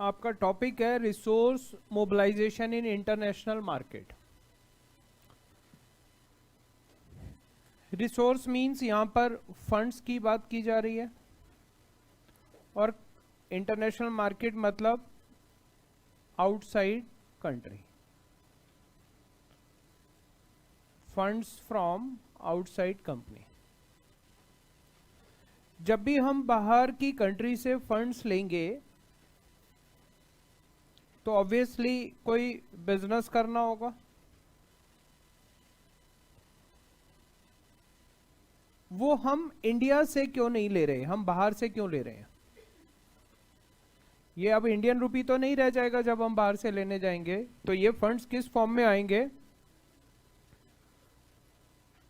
आपका टॉपिक है resource mobilisation in international market. Resource means यहाँ पर फंड्स की बात की जा रही है और इंटरनेशनल मार्केट मतलब outside country, funds from outside company. जब भी हम बाहर की कंट्री से फंड्स लेंगे तो ऑब्वियसली कोई बिजनेस करना होगा। वो हम इंडिया से क्यों नहीं ले रहे, हम बाहर से क्यों ले रहे हैं? ये अब इंडियन रुपी तो नहीं रह जाएगा जब हम बाहर से लेने जाएंगे, तो ये फंड्स किस फॉर्म में आएंगे?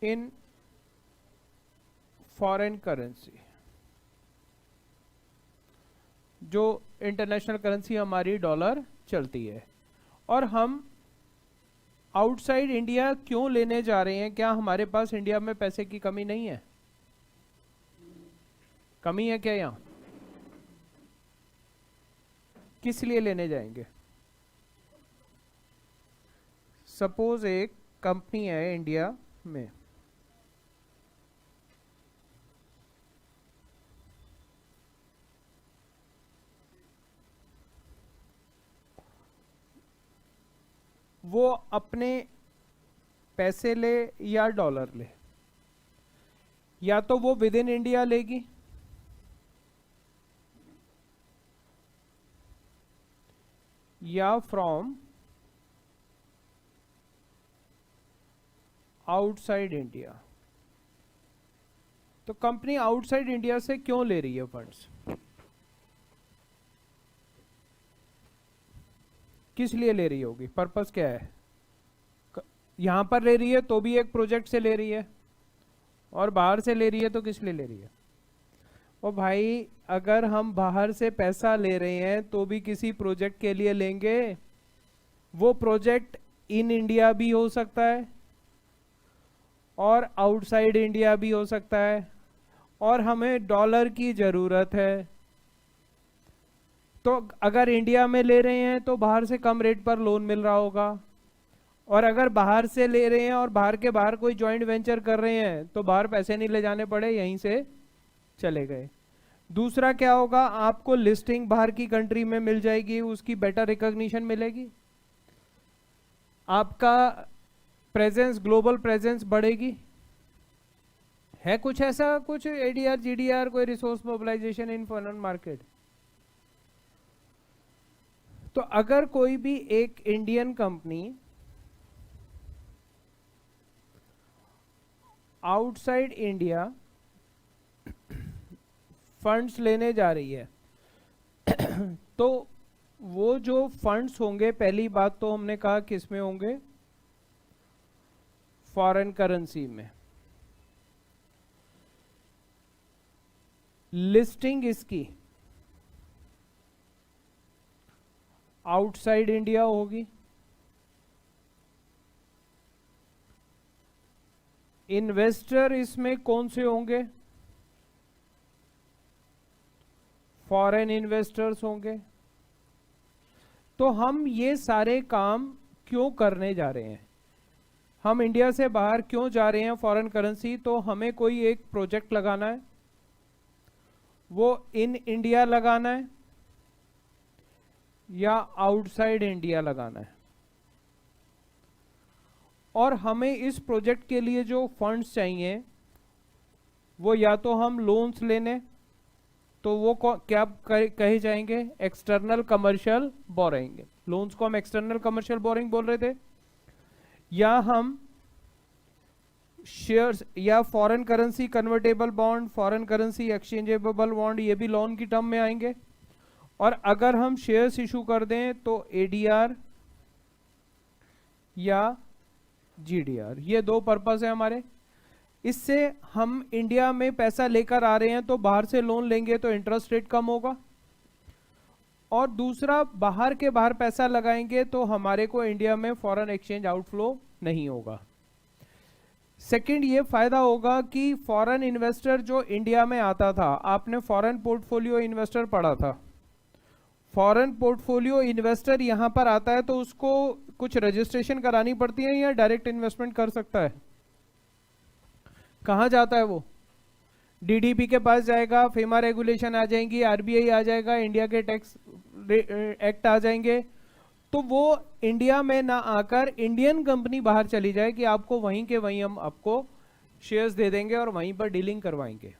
इन फॉरेन करेंसी, जो इंटरनेशनल करेंसी हमारी डॉलर चलती है। और हम आउटसाइड इंडिया क्यों लेने जा रहे हैं? क्या हमारे पास इंडिया में पैसे की कमी नहीं है? कमी है क्या? यहां किस लिए लेने जाएंगे? सपोज एक कंपनी है इंडिया में, वो अपने पैसे ले या डॉलर ले, या तो वो विद इन इंडिया लेगी या फ्रॉम आउटसाइड इंडिया। तो कंपनी आउटसाइड इंडिया से क्यों ले रही है फंड्स? किस लिए ले रही होगी? पर्पस क्या है? यहां पर ले रही है तो भी एक प्रोजेक्ट से ले रही है, और बाहर से ले रही है तो किस लिए ले रही है? ओ भाई, अगर हम बाहर से पैसा ले रहे हैं तो भी किसी प्रोजेक्ट के लिए लेंगे। वो प्रोजेक्ट इन इंडिया भी हो सकता है और आउटसाइड इंडिया भी हो सकता है, और हमें डॉलर की जरूरत है। तो अगर इंडिया में ले रहे हैं तो बाहर से कम रेट पर लोन मिल रहा होगा, और अगर बाहर से ले रहे हैं और बाहर के बाहर कोई जॉइंट वेंचर कर रहे हैं तो बाहर पैसे नहीं ले जाने पड़े, यहीं से चले गए। दूसरा क्या होगा? आपको लिस्टिंग बाहर की कंट्री में मिल जाएगी, उसकी बेटर रिकॉग्निशन मिलेगी, आपका प्रेजेंस, ग्लोबल प्रेजेंस बढ़ेगी। है कुछ ऐसा, कुछ एडीआर जीडीआर, कोई resource mobilisation in foreign market? तो अगर कोई भी एक Indian company outside India funds लेने जा रही है तो वो जो फंड्स होंगे, पहली बात तो हमने कहा किस में होंगे? फॉरेन करेंसी में। लिस्टिंग इसकी आउटसाइड इंडिया होगी। इन्वेस्टर इसमें कौन से होंगे? फॉरेन इन्वेस्टर्स होंगे। तो हम ये सारे काम क्यों करने जा रहे हैं? हम इंडिया से बाहर क्यों जा रहे हैं फॉरेन करेंसी? तो हमें कोई एक प्रोजेक्ट लगाना है, वो इन इंडिया लगाना है या आउटसाइड इंडिया लगाना है। और हमें इस प्रोजेक्ट के लिए जो फंड्स चाहिए वो या तो हम लोन्स लेने, तो वो क्या कहे जाएंगे? External commercial boring. लोन्स को हम एक्सटर्नल कमर्शियल बोरिंग बोल रहे थे। या हम शेयर्स या foreign currency convertible bond, foreign currency exchangeable bond, ये भी लोन की टर्म में आएंगे। और अगर हम शेयर्स इशू कर दें तो एडीआर या जीडीआर, ये दो पर्पस है हमारे। इससे हम इंडिया में पैसा लेकर आ रहे हैं तो बाहर से लोन लेंगे तो इंटरेस्ट रेट कम होगा, और दूसरा बाहर के बाहर पैसा लगाएंगे तो हमारे को इंडिया में फॉरेन एक्सचेंज आउटफ्लो नहीं होगा। सेकंड ये फायदा होगा कि फॉरेन इन्वेस्टर जो इंडिया में आता था, आपने फॉरेन पोर्टफोलियो इन्वेस्टर पढ़ा था, फॉरेन पोर्टफोलियो इन्वेस्टर यहाँ पर आता है तो उसको कुछ रजिस्ट्रेशन करानी पड़ती है या डायरेक्ट इन्वेस्टमेंट कर सकता है? कहाँ जाता है वो? डीडीपी के पास जाएगा, फेमा रेगुलेशन आ जाएंगी, आरबीआई आ जाएगा, इंडिया के टैक्स एक्ट आ जाएंगे, तो वो इंडिया में ना आकर इंडियन कंपनी बाहर चली जाए कि आपको वहीं के वहीं हम आपको शेयर्स दे देंगे और वहीं पर डीलिंग करवाएंगे।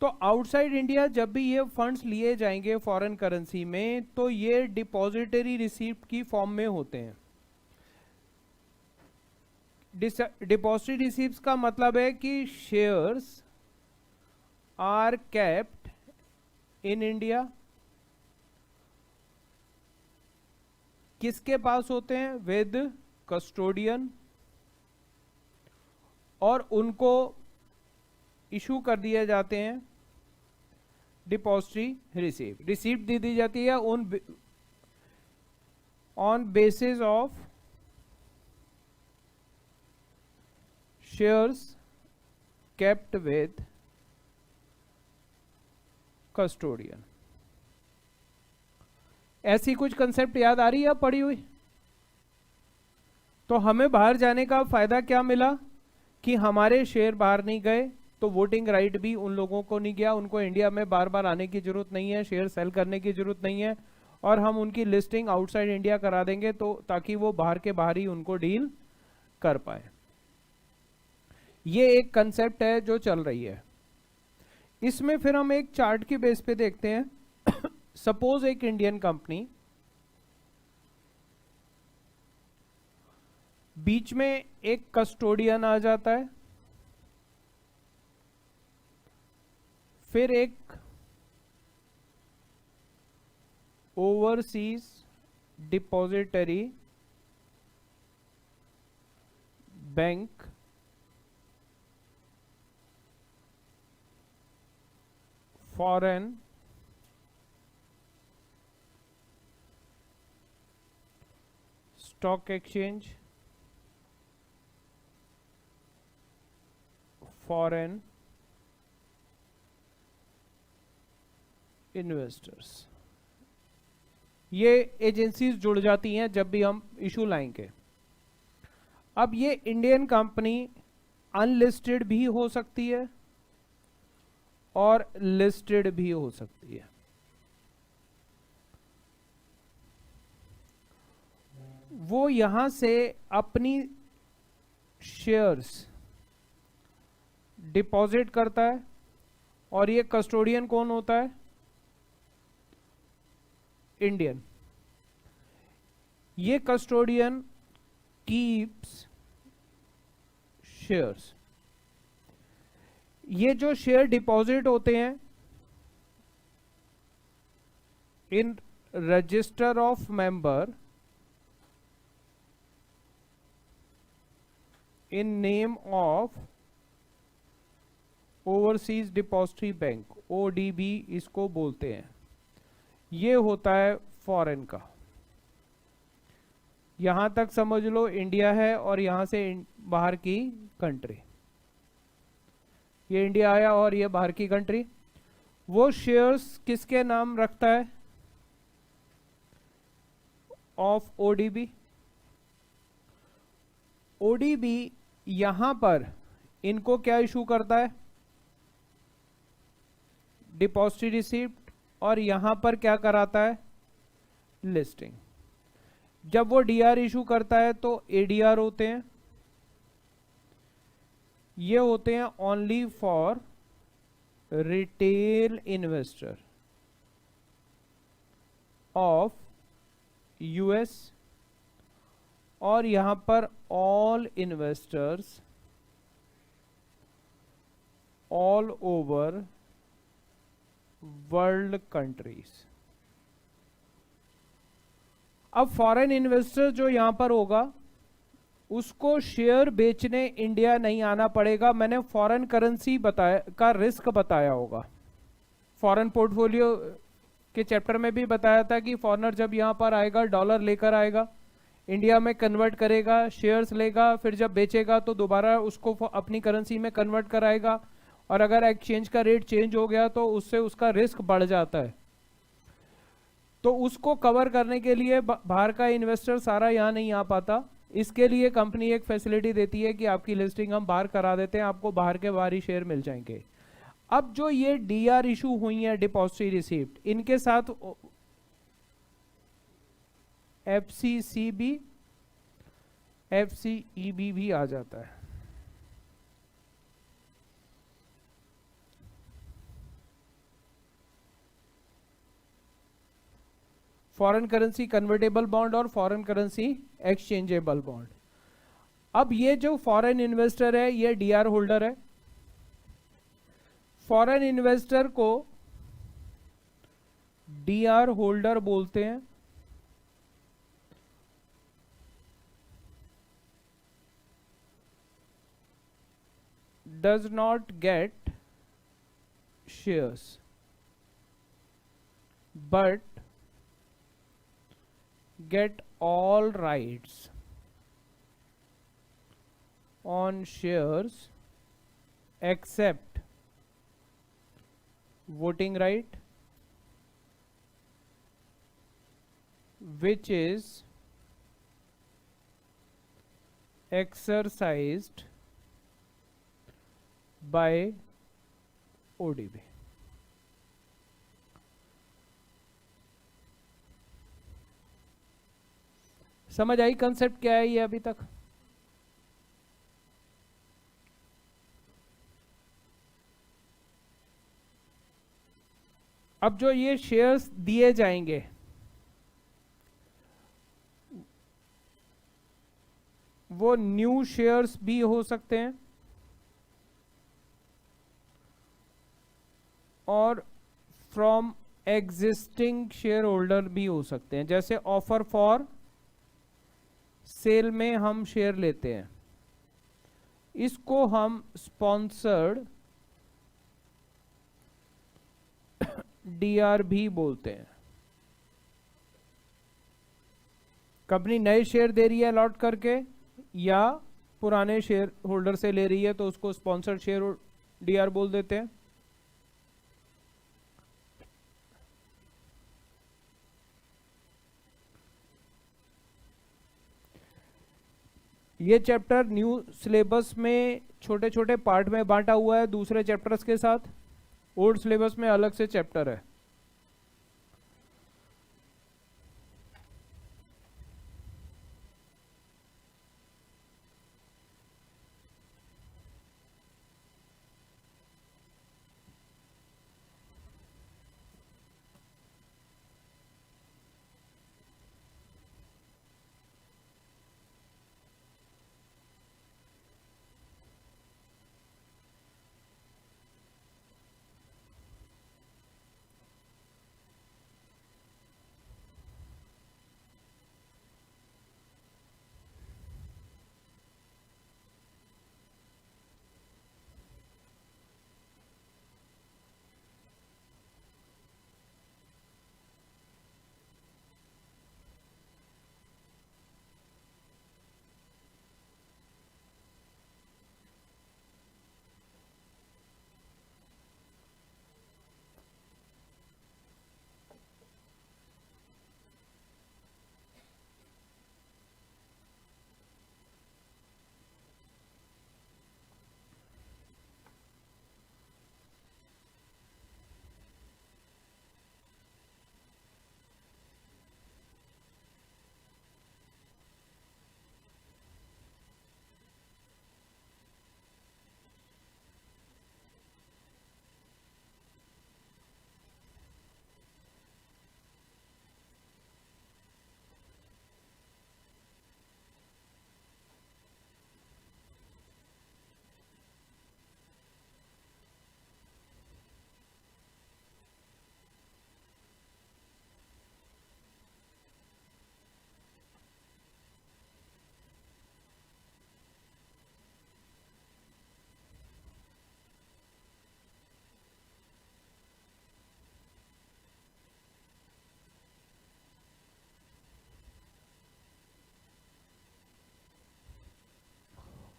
तो आउटसाइड इंडिया जब भी ये फंड्स लिए जाएंगे फॉरेन करेंसी में, तो ये डिपॉजिटरी रिसीप्ट की फॉर्म में होते हैं। डिपॉजिटरी रिसीप्ट्स का मतलब है कि shares are kept in India. किसके पास होते हैं? विद कस्टोडियन, और उनको इशू कर दिए जाते हैं डिपॉजिटरी रिसीप्ट। रिसीप्ट दे दी जाती है on basis of shares kept with custodian. ऐसी कुछ कंसेप्ट याद आ रही है पढ़ी हुई? तो हमें बाहर जाने का फायदा क्या मिला कि हमारे शेयर बाहर नहीं गए, तो वोटिंग राइट भी उन लोगों को नहीं गया, उनको इंडिया में बार बार आने की जरूरत नहीं है, शेयर सेल करने की जरूरत नहीं है, और हम उनकी लिस्टिंग आउटसाइड इंडिया करा देंगे तो ताकि वो बाहर के बाहर ही उनको डील कर पाए। ये एक कंसेप्ट है जो चल रही है। इसमें फिर हम एक चार्ट के बेस पे देखते हैं। सपोज एक इंडियन कंपनी, बीच में एक कस्टोडियन आ जाता है, फिर एक overseas depository bank foreign stock exchange foreign investors. ये एजेंसीज जुड़ जाती हैं जब भी हम इशू लाएंगे। अब ये इंडियन कंपनी अनलिस्टेड भी हो सकती है और लिस्टेड भी हो सकती है। वो यहां से अपनी शेयर्स डिपॉजिट करता है, और ये कस्टोडियन कौन होता है? इंडियन। ये कस्टोडियन कीप्स शेयर्स। ये जो शेयर डिपॉजिट होते हैं in register of member in name of overseas depository bank, ODB इसको बोलते हैं। ये होता है फॉरेन का। यहां तक समझ लो इंडिया है और यहां से बाहर की कंट्री। ये इंडिया आया और ये बाहर की कंट्री। वो शेयर्स किसके नाम रखता है? ऑफ ओडीबी। ओडीबी यहां पर इनको क्या इशू करता है? डिपॉजिटरी रिसीप्ट, और यहां पर क्या कराता है? लिस्टिंग। जब वो डीआर इशू करता है तो एडीआर होते हैं। ये होते हैं only for retail investor of US, और यहां पर all investors all over world countries. अब फॉरेन इन्वेस्टर जो यहां पर होगा उसको शेयर बेचने इंडिया नहीं आना पड़ेगा। मैंने फॉरेन करेंसी बताया का रिस्क बताया होगा, फॉरेन पोर्टफोलियो के चैप्टर में भी बताया था कि फॉरेनर जब यहां पर आएगा डॉलर लेकर आएगा, इंडिया में कन्वर्ट करेगा, शेयर्स लेगा, फिर जब बेचेगा तो दोबारा उसको अपनी करेंसी में कन्वर्ट कराएगा, और अगर एक्सचेंज का रेट चेंज हो गया तो उससे उसका रिस्क बढ़ जाता है। तो उसको कवर करने के लिए बाहर का इन्वेस्टर सारा यहाँ नहीं आ पाता, इसके लिए कंपनी एक फैसिलिटी देती है कि आपकी लिस्टिंग हम बाहर करा देते हैं, आपको बाहर के बाहर ही शेयर मिल जाएंगे। अब जो ये डीआर इशू हुई है, डिपॉजिटरी रिसीप्ट, इनके साथ एफसीसीबी एफसीईबी भी आ जाता है। फॉरेन करेंसी कन्वर्टेबल बॉन्ड और फॉरेन करेंसी एक्सचेंजेबल बॉन्ड। अब ये जो फॉरेन इन्वेस्टर है ये डीआर होल्डर है। फॉरेन इन्वेस्टर को डीआर होल्डर बोलते हैं। Does not gate shares but get all rights on shares except voting right, which is exercised by ODB। समझ आई कंसेप्ट क्या है ये अभी तक? अब जो ये शेयर्स दिए जाएंगे वो न्यू शेयर्स भी हो सकते हैं और फ्रॉम एग्जिस्टिंग शेयर होल्डर भी हो सकते हैं। जैसे ऑफर फॉर सेल में हम शेयर लेते हैं, इसको हम स्पॉन्सर्ड डीआर भी बोलते हैं। कंपनी नए शेयर दे रही है अलॉट करके या पुराने शेयर होल्डर से ले रही है तो उसको स्पॉन्सर्ड शेयर डीआर बोल देते हैं। ये चैप्टर न्यू सिलेबस में छोटे छोटे पार्ट में बांटा हुआ है दूसरे चैप्टर्स के साथ, ओल्ड सिलेबस में अलग से चैप्टर है।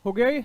हो गया ये?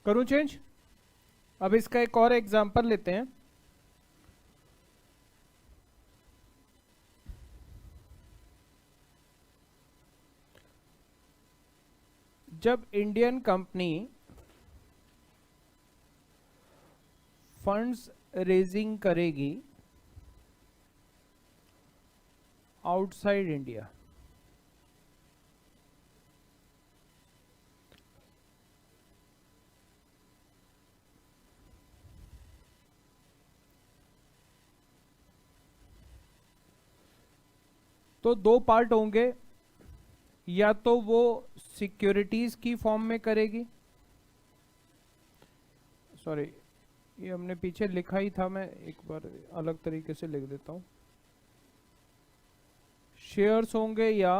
करूं चेंज? अब इसका एक और एग्जांपल लेते हैं। जब इंडियन कंपनी फंड्स रेजिंग करेगी आउटसाइड इंडिया, तो दो पार्ट होंगे, या तो वो सिक्योरिटीज की फॉर्म में करेगी, सॉरी ये हमने पीछे लिखा ही था, मैं एक बार अलग तरीके से लिख देता हूं, शेयर्स होंगे या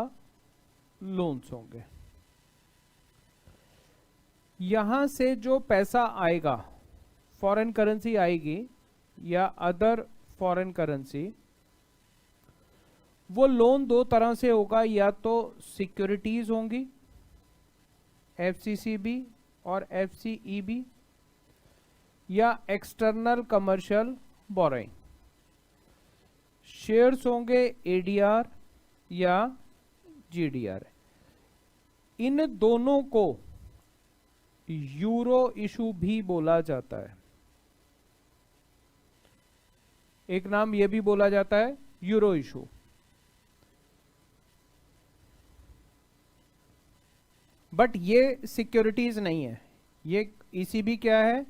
लोन्स होंगे। यहां से जो पैसा आएगा, फॉरेन करेंसी आएगी या अदर फॉरेन करेंसी, वो लोन दो तरह से होगा, या तो सिक्योरिटीज होंगी एफसीसीबी और एफसीईबी, या एक्सटर्नल कमर्शियल बोरोइंग। शेयर्स होंगे एडीआर या जीडीआर। इन दोनों को यूरो इशू भी बोला जाता है। एक नाम यह भी बोला जाता है यूरो इशू। बट ये सिक्योरिटीज नहीं है, ये ईसीबी क्या है,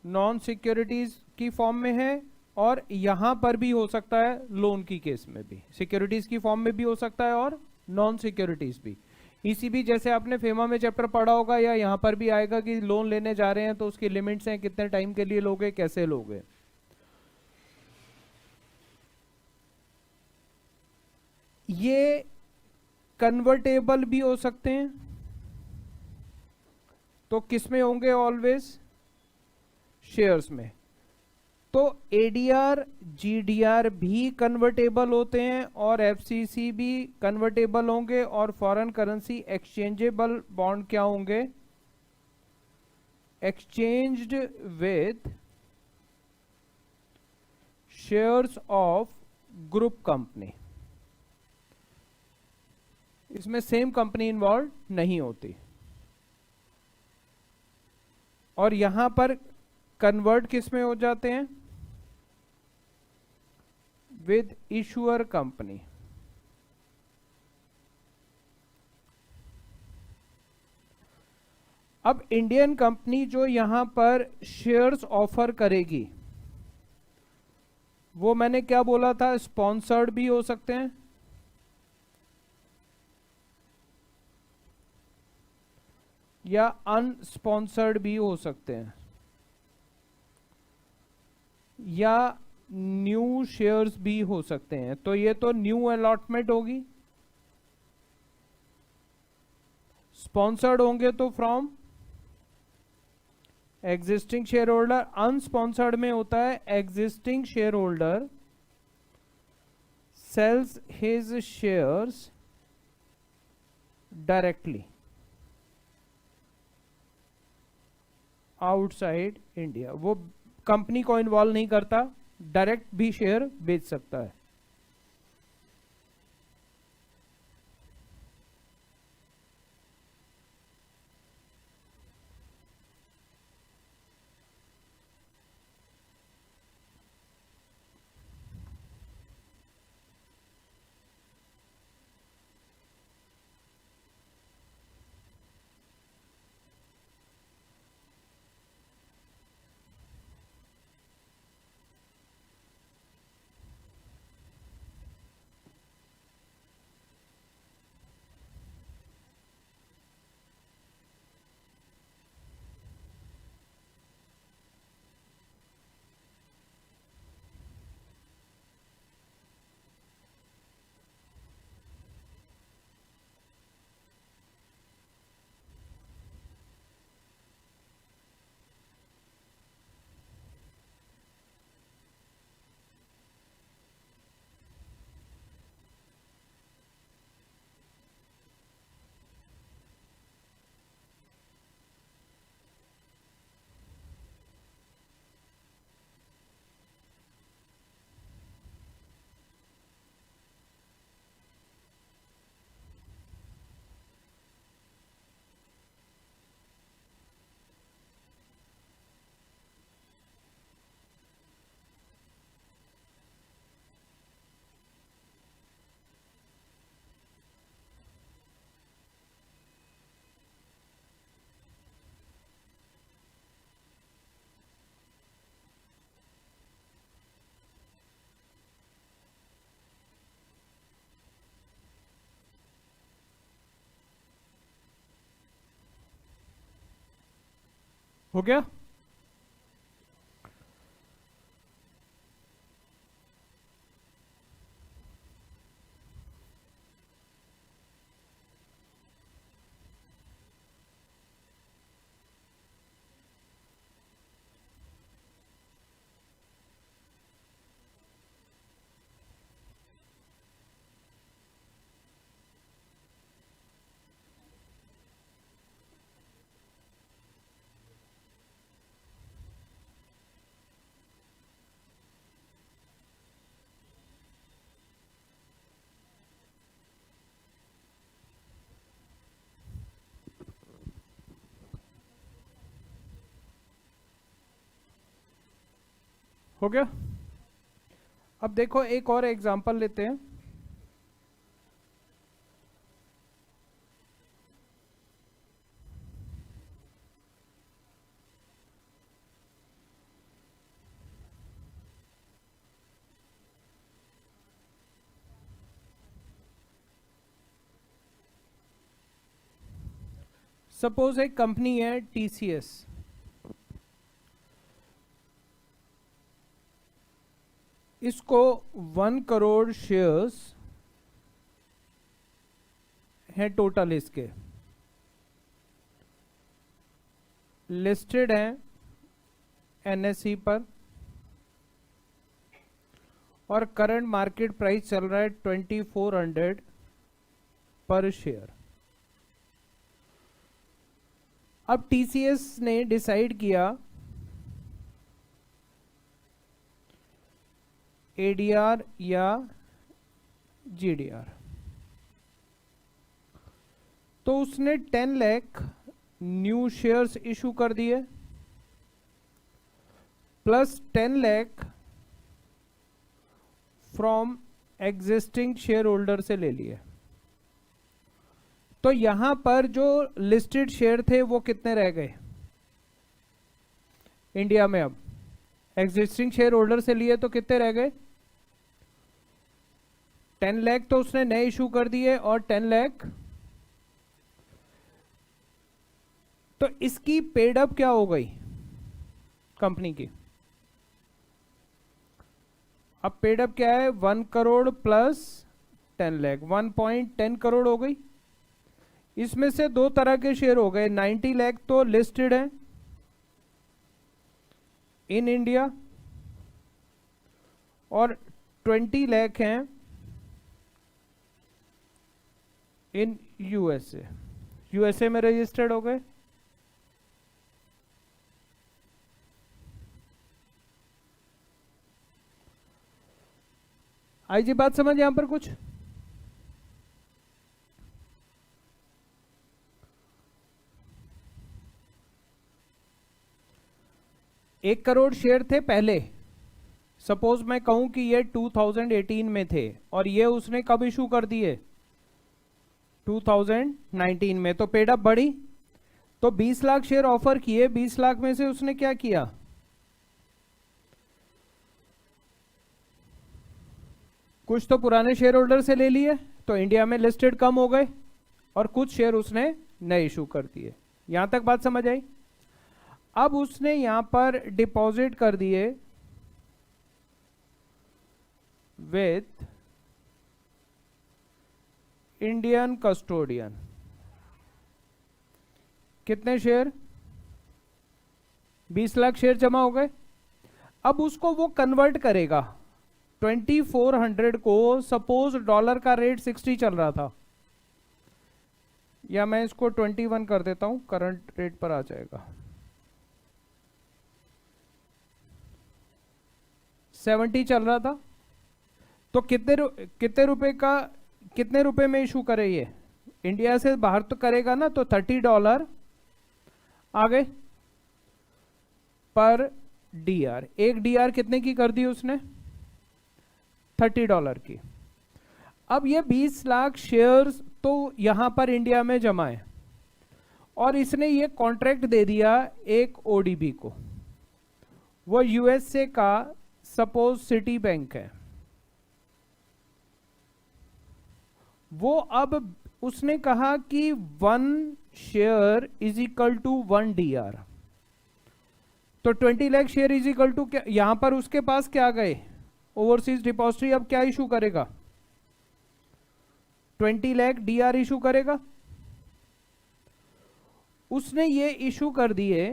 नॉन सिक्योरिटीज की फॉर्म में है, और यहां पर भी हो सकता है लोन की केस में भी, सिक्योरिटीज की फॉर्म में भी हो सकता है और नॉन सिक्योरिटीज भी। ईसीबी जैसे आपने फेमा में चैप्टर पढ़ा होगा, या यहां पर भी आएगा कि लोन लेने जा रहे हैं तो उसकी लिमिट्स हैं, कितने टाइम के लिए लोगे, कैसे लोगे। ये कन्वर्टेबल भी हो सकते हैं, तो किस में होंगे, ऑलवेज शेयर्स में। तो एडीआर जीडीआर भी कन्वर्टेबल होते हैं और एफसीसी भी कन्वर्टेबल होंगे, और फॉरेन करेंसी एक्सचेंजेबल बॉन्ड क्या होंगे, exchanged with shares of group company. इसमें सेम कंपनी इन्वॉल्व नहीं होती, और यहां पर कन्वर्ट किस में हो जाते हैं, विद इशुअर कंपनी। अब इंडियन कंपनी जो यहां पर शेयर्स ऑफर करेगी, वो मैंने क्या बोला था, स्पॉन्सर्ड भी हो सकते हैं या अनस्पॉन्सर्ड भी हो सकते हैं, या न्यू शेयर्स भी हो सकते हैं। तो ये तो न्यू अलॉटमेंट होगी। स्पॉन्सर्ड होंगे तो फ्रॉम एग्जिस्टिंग शेयर होल्डर। अनस्पॉन्सर्ड में होता है existing share holder sales his shares directly outside India. वो कंपनी को इन्वॉल्व नहीं करता, डायरेक्ट भी शेयर बेच सकता है। हो गया? हो गया? अब देखो एक और एग्जांपल लेते हैं। सपोज एक कंपनी है टीसीएस, इसको 1 करोड़ शेयर्स हैं टोटल, इसके लिस्टेड हैं एनएसई पर, और करंट मार्केट प्राइस चल रहा है 2400 पर शेयर। अब टीसीएस ने डिसाइड किया एडीआर या जीडीआर, तो उसने 10 लाख न्यू शेयर्स इशू कर दिए plus 10 lakh from existing share holder से ले लिए। तो यहां पर जो लिस्टेड शेयर थे वो कितने रह गए इंडिया में? अब एग्जिस्टिंग शेयर होल्डर से लिए तो कितने रह गए? 10 लाख तो उसने नए इशू कर दिए और 10 लाख, तो इसकी पेड अप क्या हो गई कंपनी की? अब पेड अप क्या है? 1 करोड़ प्लस 10 लाख, 1.10 करोड़ हो गई। इसमें से दो तरह के शेयर हो गए, 90 लाख तो लिस्टेड है इन इंडिया और 20 लाख हैं इन यूएसए। यूएसए में रजिस्टर्ड हो गए। आई जी बात समझ यहां पर कुछ? एक करोड़ शेयर थे पहले, सपोज मैं कहूं कि ये 2018 में थे और ये उसने कब इशू कर दिए? 2019 में। तो पेड अप बढ़ी, तो 20 लाख शेयर ऑफर किए, 20 लाख में से उसने क्या किया? कुछ तो पुराने शेयर होल्डर से ले लिए, तो इंडिया में लिस्टेड कम हो गए, और कुछ शेयर उसने नए इशू कर दिए। यहां तक बात समझ आई? अब उसने यहां पर डिपॉजिट कर दिए विथ इंडियन कस्टोडियन। कितने शेयर? 20 लाख शेयर जमा हो गए। अब उसको वो कन्वर्ट करेगा 2400 को, सपोज डॉलर का रेट 60 चल रहा था, या मैं इसको 21 कर देता हूं, करंट रेट पर आ जाएगा। 70 चल रहा था, तो कितने रुपए का, कितने रुपए में इशू करे? ये इंडिया से बाहर तो करेगा ना, तो $30 आ गए पर डीआर। एक डीआर कितने की कर दी उसने? $30 की। अब ये 20 लाख शेयर्स तो यहां पर इंडिया में जमा है, और इसने ये कॉन्ट्रैक्ट दे दिया एक ओडीबी को। वो यूएसए का सपोज सिटी बैंक है, वो अब उसने कहा कि 1 share is equal to 1 DR. तो 20 lakh share is equal to क्या, यहां पर उसके पास क्या गए, ओवरसीज डिपॉजिटरी अब क्या इशू करेगा, 20 लाख डीआर इशू करेगा। उसने ये इशू कर दिए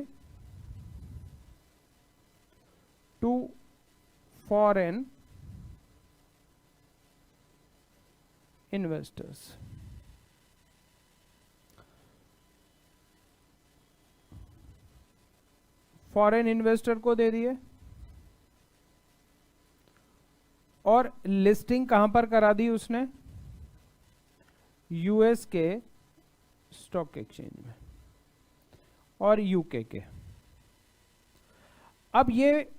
to foreign investors. Foreign investor को दे दिए और लिस्टिंग कहां पर करा दी उसने, यूएस के स्टॉक एक्सचेंज में और यूके के। अब ये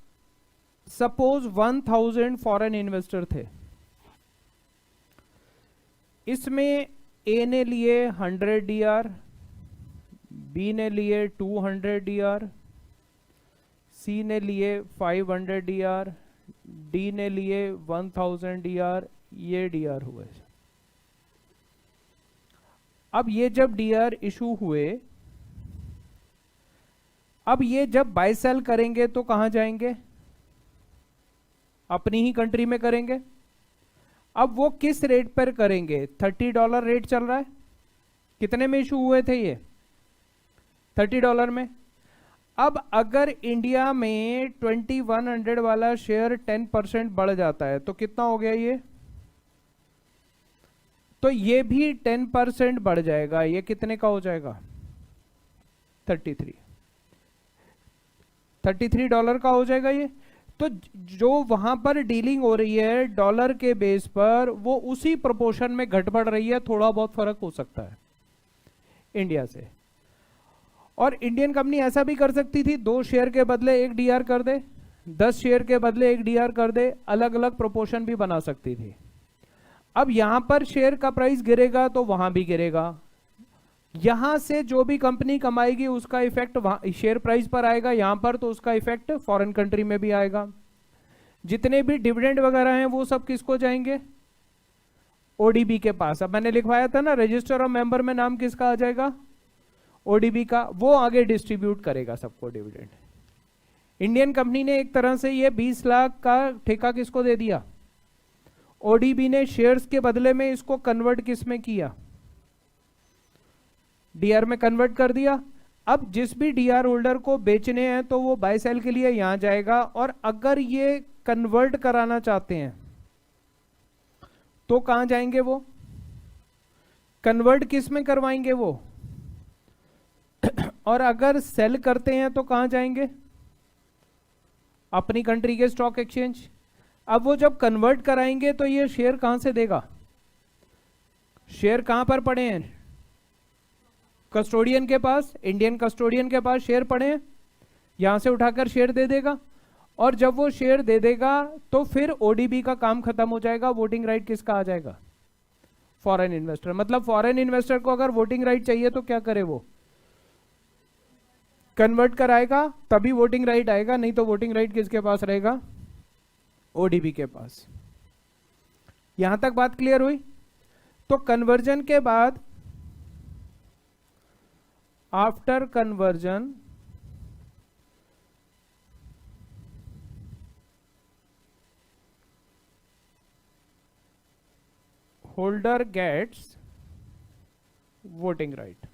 सपोज 1000 फॉरेन इन्वेस्टर थे, इसमें ए ने लिए 100 डीआर, बी ने लिए 200 डीआर, सी ने लिए 500 डीआर, डी ने लिए 1000 डीआर, ये डीआर हुए। अब ये जब डीआर इशू हुए, अब ये जब बाय सेल करेंगे तो कहां जाएंगे, अपनी ही कंट्री में करेंगे। अब वो किस रेट पर करेंगे, $30 रेट चल रहा है। कितने में इशू हुए थे ये, $30 में। अब अगर इंडिया में 2100 वाला शेयर 10% बढ़ जाता है तो कितना हो गया ये, तो ये भी 10% बढ़ जाएगा, ये कितने का हो जाएगा, 33 डॉलर का हो जाएगा ये। तो जो वहां पर डीलिंग हो रही है डॉलर के बेस पर, वो उसी प्रोपोर्शन में घट बढ़ रही है, थोड़ा बहुत फर्क हो सकता है इंडिया से। और इंडियन कंपनी ऐसा भी कर सकती थी, 2 शेयर के बदले 1 डीआर कर दे, 10 शेयर के बदले 1 डीआर कर दे, अलग अलग प्रोपोर्शन भी बना सकती थी। अब यहां पर शेयर का प्राइस गिरेगा तो वहां भी गिरेगा, यहां से जो भी कंपनी कमाएगी उसका इफेक्ट वहां शेयर प्राइस पर आएगा, यहां पर तो उसका इफेक्ट फॉरेन कंट्री में भी आएगा। जितने भी डिविडेंड वगैरह हैं वो सब किसको जाएंगे, ओडीबी के पास। अब मैंने लिखवाया था ना, रजिस्टर ऑफ मेंबर में नाम किसका आ जाएगा, ओडीबी का, वो आगे डिस्ट्रीब्यूट करेगा सबको डिविडेंड। इंडियन कंपनी ने एक तरह से ये 20 लाख का ठेका किसको दे दिया, ओडीबी ने शेयर्स के बदले में इसको कन्वर्ट किस में किया, डीआर में कन्वर्ट कर दिया। अब जिस भी डीआर होल्डर को बेचने हैं तो वो बाय सेल के लिए यहां जाएगा, और अगर ये कन्वर्ट कराना चाहते हैं तो कहां जाएंगे, वो कन्वर्ट किस में करवाएंगे वो और अगर सेल करते हैं तो कहां जाएंगे, अपनी कंट्री के स्टॉक एक्सचेंज। अब वो जब कन्वर्ट कराएंगे तो ये शेयर कहां से देगा, शेयर कहां पर पड़े हैं, कस्टोडियन के पास, इंडियन कस्टोडियन के पास शेयर पड़े हैं, यहां से उठाकर शेयर दे देगा। और जब वो शेयर दे देगा तो फिर ओडीबी का काम खत्म हो जाएगा, वोटिंग राइट किसका आ जाएगा, फॉरेन इन्वेस्टर। मतलब फॉरेन इन्वेस्टर को अगर वोटिंग राइट चाहिए तो क्या करे, वो कन्वर्ट कराएगा तभी वोटिंग राइट आएगा, नहीं तो वोटिंग राइट किसके पास रहेगा, ओडीबी के पास। यहां तक बात क्लियर हुई। तो कन्वर्जन के बाद, after conversion holder gets voting right.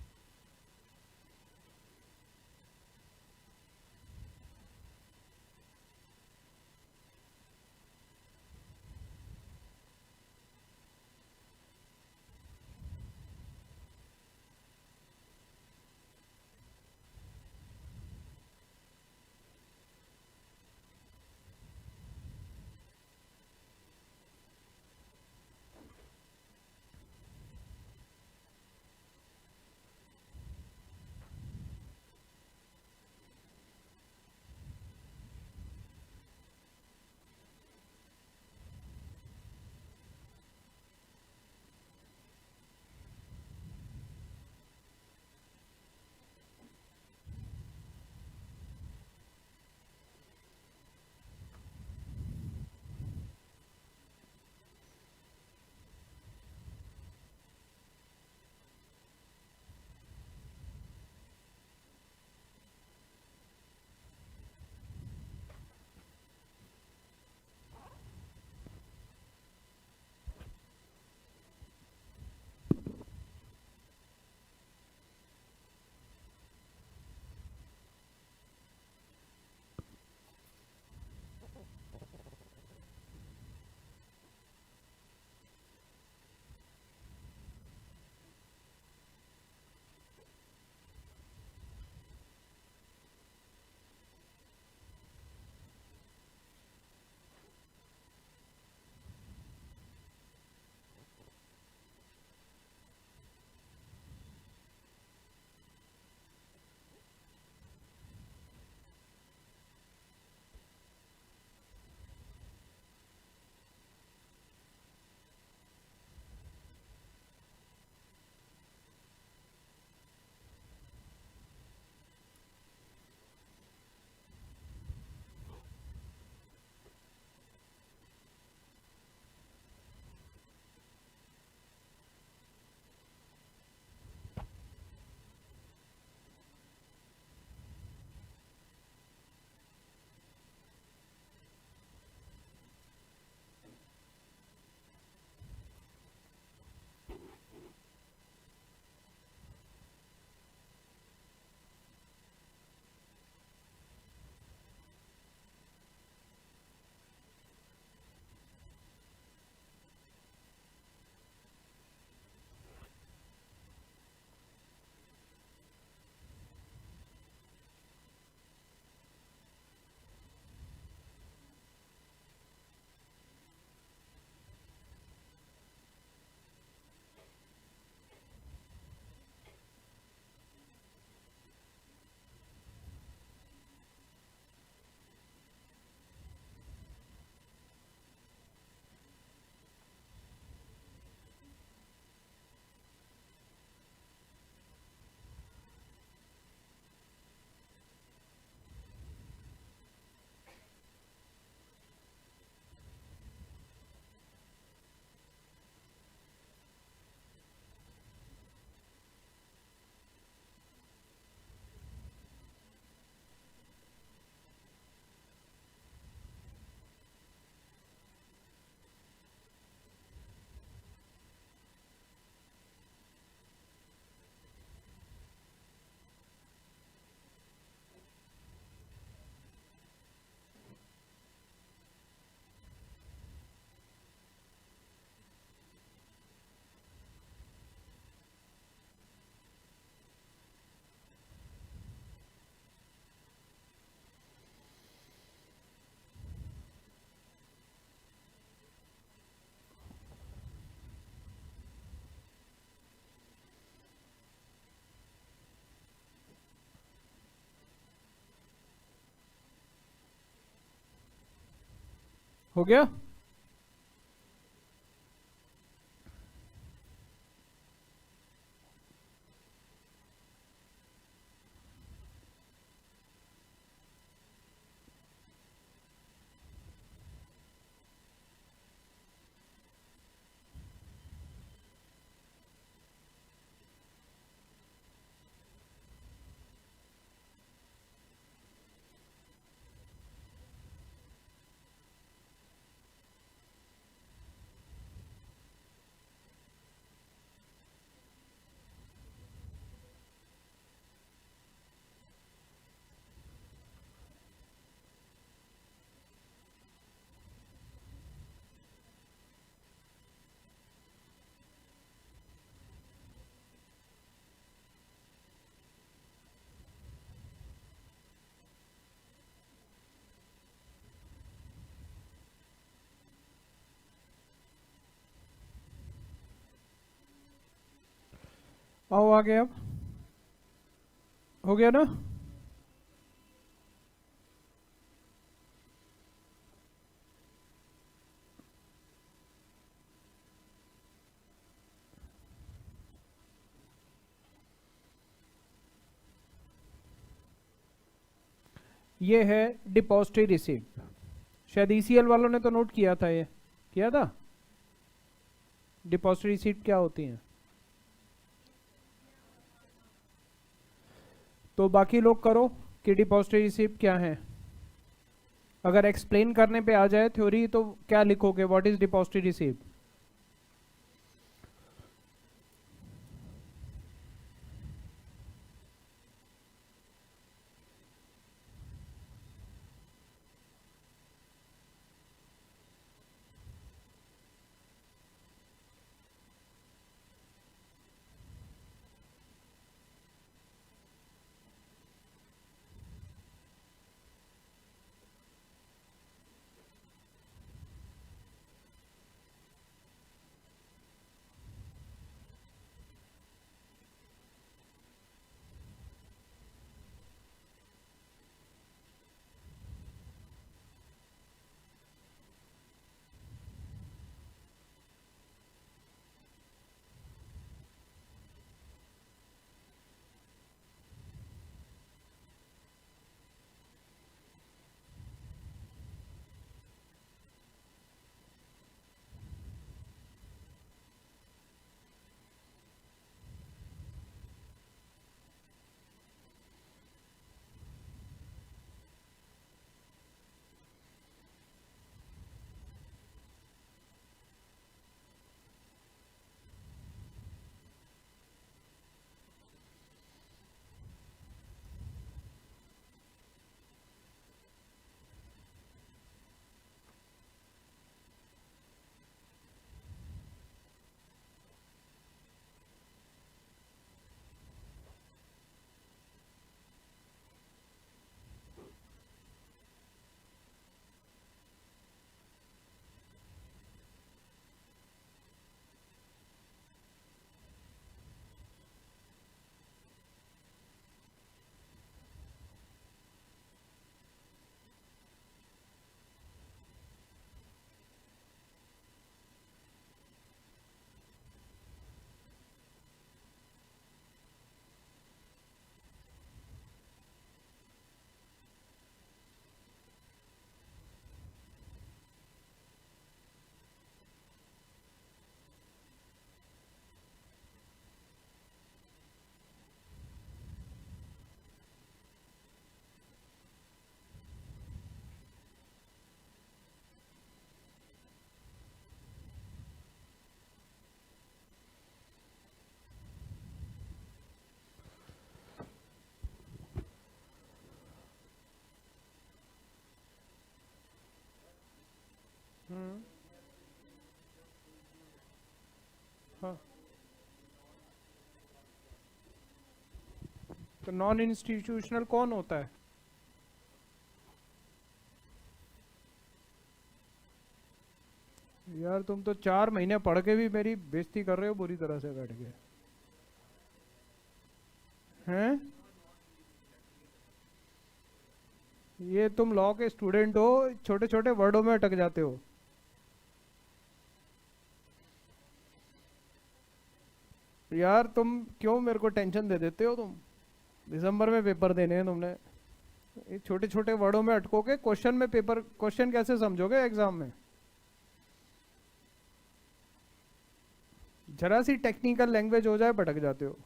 हो गया? आओ आगे अब। हो गया ना? ये है डिपॉजिटरी रिसीप्ट। शायद ईसीएल वालों ने तो नोट किया था, ये किया था। डिपॉजिटरी रिसीप्ट क्या होती हैं? तो बाकी लोग करो कि डिपॉजिटरी रिसीप्ट क्या है। अगर एक्सप्लेन करने पे आ जाए थ्योरी तो क्या लिखोगे? What is depository receipt? हाँ, तो नॉन इंस्टीट्यूशनल कौन होता है? यार तुम तो 4 महीने पढ़ के भी मेरी बेइज्जती कर रहे हो बुरी तरह से बैठ के। हैं? ये तुम लॉ के स्टूडेंट हो, छोटे छोटे वर्डों में अटक जाते हो। यार तुम क्यों मेरे को टेंशन दे देते हो तुम? दिसंबर में पेपर देने हैं तुमने, ये छोटे छोटे वर्डों में अटकोगे, क्वेश्चन में पेपर क्वेश्चन कैसे समझोगे एग्जाम में? जरा सी टेक्निकल लैंग्वेज हो जाए भटक जाते हो।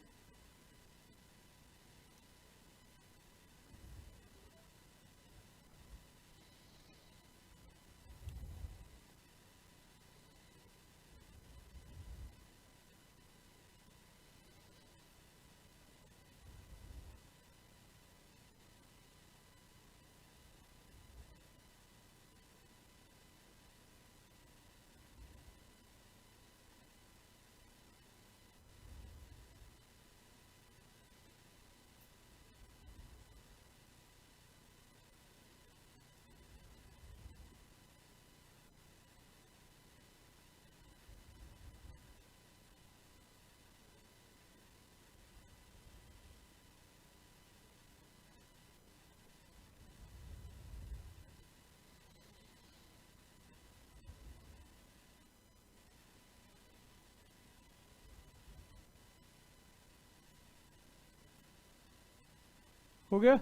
हो गया?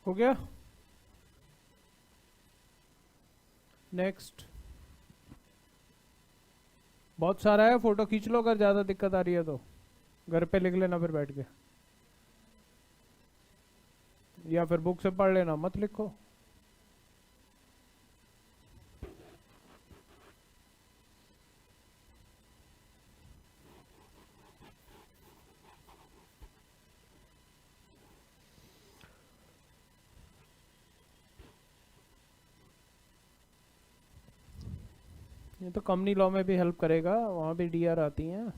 हो गया। नेक्स्ट। बहुत सारा है, फोटो खींच लो अगर ज्यादा दिक्कत आ रही है तो, घर पे लिख लेना फिर बैठ के, या फिर बुक से पढ़ लेना, मत लिखो। ये तो कंपनी लॉ में भी हेल्प करेगा, वहां भी डीआर आती हैं।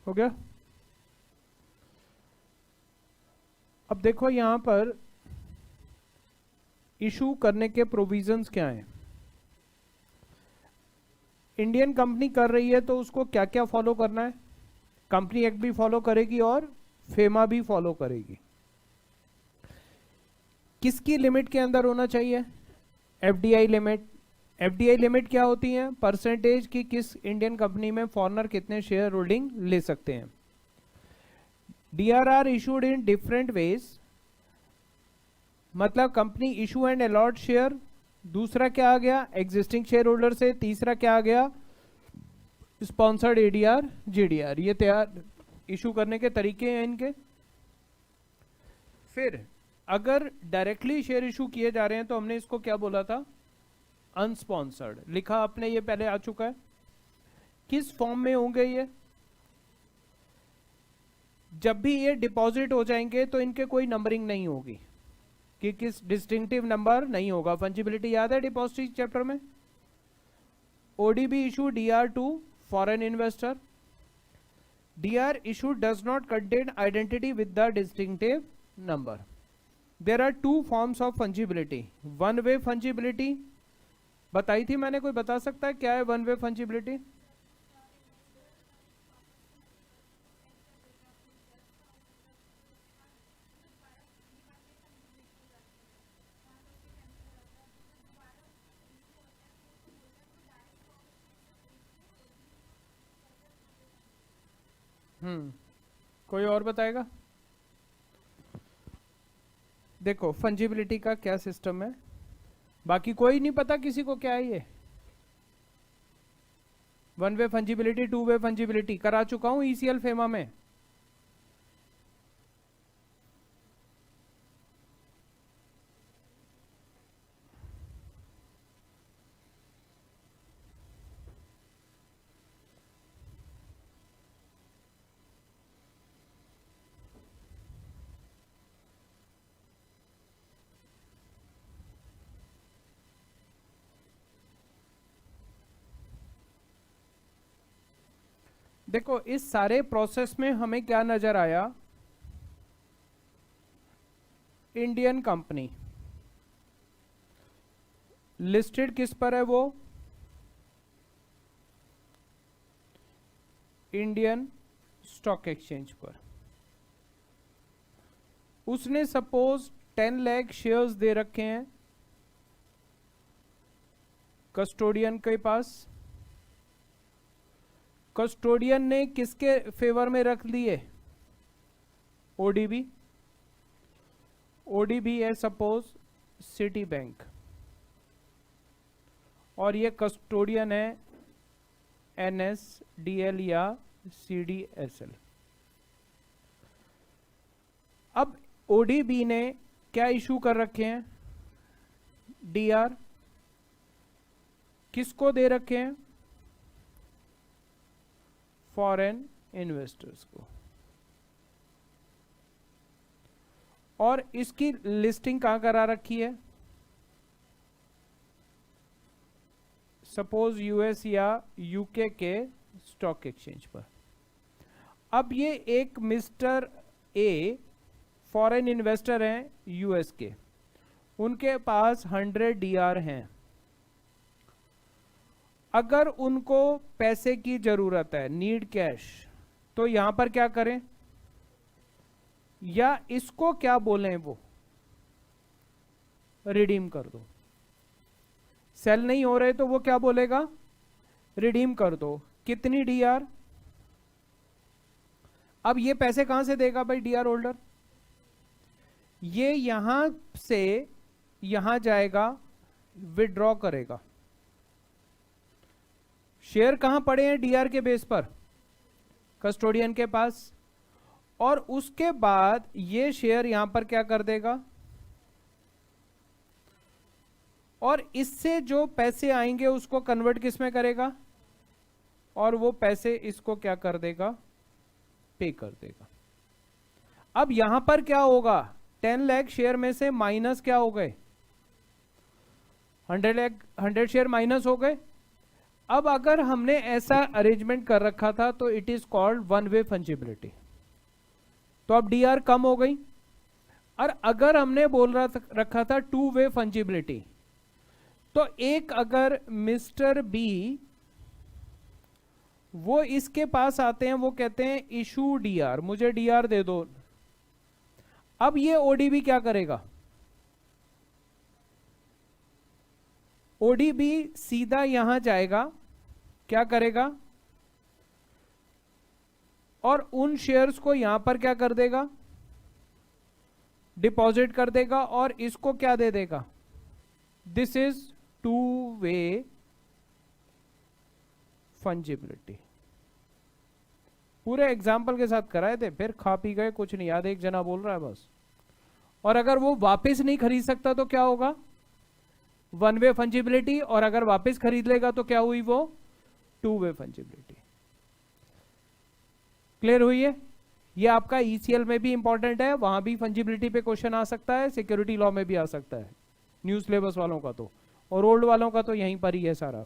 हो गया। अब देखो यहां पर इशू करने के प्रोविजंस क्या हैं। इंडियन कंपनी कर रही है तो उसको क्या क्या फॉलो करना है। कंपनी एक्ट भी फॉलो करेगी और फेमा भी फॉलो करेगी। किसकी लिमिट के अंदर होना चाहिए? FDI limit. एफडीआई लिमिट क्या होती है? परसेंटेज की किस इंडियन कंपनी में फॉरेनर कितने शेयर होल्डिंग ले सकते हैं। DRR issued in different ways, मतलब company issue and allot share. दूसरा क्या आ गया? एग्जिस्टिंग शेयर होल्डर से। तीसरा क्या आ गया? Sponsored ADR GDR. ये तैयार इशू करने के तरीके हैं इनके। फिर अगर डायरेक्टली शेयर इशू किए जा रहे हैं तो हमने इसको क्या बोला था? अनस्पॉन्सर्ड। लिखा आपने, ये पहले आ चुका है। किस फॉर्म में होंगे ये? जब भी ये डिपॉजिट हो जाएंगे तो इनके कोई नंबरिंग नहीं होगी, कि किस डिस्टिंक्टिव नंबर नहीं होगा। फंजिबिलिटी याद है डिपॉजिटरी चैप्टर में? ODB issue DR to foreign investor. DR issue does not contain identity with the distinctive number. There are two forms of fungibility. One way fungibility बताई थी मैंने, कोई बता सकता है क्या है वन वे फंजिबिलिटी? कोई और बताएगा? देखो फंजिबिलिटी का क्या सिस्टम है, बाकी कोई नहीं पता किसी को क्या है ये। वन वे फंजिबिलिटी, टू वे फंजिबिलिटी करा चुका हूं ईसीएल फेमा में। देखो इस सारे प्रोसेस में हमें क्या नजर आया? इंडियन कंपनी लिस्टेड किस पर है? वो इंडियन स्टॉक एक्सचेंज पर। उसने सपोज 10 लाख शेयर्स दे रखे हैं कस्टोडियन के पास। कस्टोडियन ने किसके फेवर में रख लिए? ओडीबी। ओडीबी है सपोज सिटी बैंक, और ये कस्टोडियन है एनएसडीएल या CDSL। अब ODB ने क्या इशू कर रखे हैं? DR किसको दे रखे हैं? फॉरेन इन्वेस्टर्स को। और इसकी लिस्टिंग कहां करा रखी है? सपोज US या UK के स्टॉक एक्सचेंज पर। अब ये एक मिस्टर ए फॉरेन इन्वेस्टर हैं US के, उनके पास 100 DR हैं। अगर उनको पैसे की जरूरत है, नीड कैश, तो यहां पर क्या करें? या इसको क्या बोलें, वो रिडीम कर दो। सेल नहीं हो रहे तो वो क्या बोलेगा? रिडीम कर दो। कितनी DR? अब ये पैसे कहां से देगा भाई DR होल्डर? ये यहां से यहां जाएगा, विड्रॉ करेगा। शेयर कहां पड़े हैं DR के बेस पर? कस्टोडियन के पास। और उसके बाद ये शेयर यहां पर क्या कर देगा? और इससे जो पैसे आएंगे उसको कन्वर्ट किस में करेगा? और वो पैसे इसको क्या कर देगा? पे कर देगा। अब यहां पर क्या होगा? 10 लाख शेयर में से माइनस क्या हो गए? 100 शेयर माइनस हो गए। अब अगर हमने ऐसा अरेंजमेंट कर रखा था तो it is called one way fungibility. तो अब DR कम हो गई। और अगर हमने रखा था टू वे फंजिबिलिटी, तो एक अगर मिस्टर बी वो इसके पास आते हैं, वो कहते हैं इशू DR, मुझे DR दे दो। अब ये ODB क्या करेगा? ODB सीधा यहां जाएगा, क्या करेगा? और उन शेयर्स को यहां पर क्या कर देगा? डिपॉजिट कर देगा और इसको क्या दे देगा? This is two way fungibility. पूरे एग्जाम्पल के साथ कराए थे, फिर खा पी गए, कुछ नहीं याद, एक जना बोल रहा है बस। और अगर वो वापस नहीं खरीद सकता तो क्या होगा? One way fungibility. और अगर वापस खरीद लेगा तो क्या हुई? वो टू वे फंजिबिलिटी। क्लियर हुई है? ये आपका ECL में भी इंपॉर्टेंट है, वहां भी फंजिबिलिटी पे क्वेश्चन आ सकता है, सिक्योरिटी लॉ में भी आ सकता है, न्यू सिलेबस वालों का तो, और ओल्ड वालों का तो यहीं पर ही है सारा।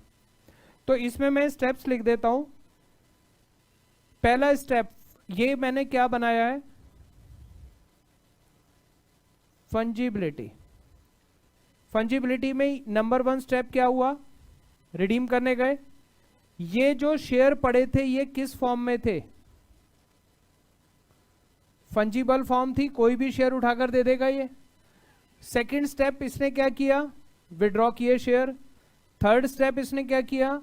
तो इसमें मैं स्टेप्स लिख देता हूं। पहला स्टेप, ये मैंने क्या बनाया है? फंजिबिलिटी। फंजिबिलिटी में नंबर 1 स्टेप क्या हुआ? रिडीम करने गए। ये जो शेयर पड़े थे ये किस फॉर्म में थे? फंजिबल फॉर्म थी, कोई भी शेयर उठाकर दे देगा ये। सेकंड स्टेप इसने क्या किया? विड्रॉ किए शेयर। थर्ड स्टेप इसने क्या किया?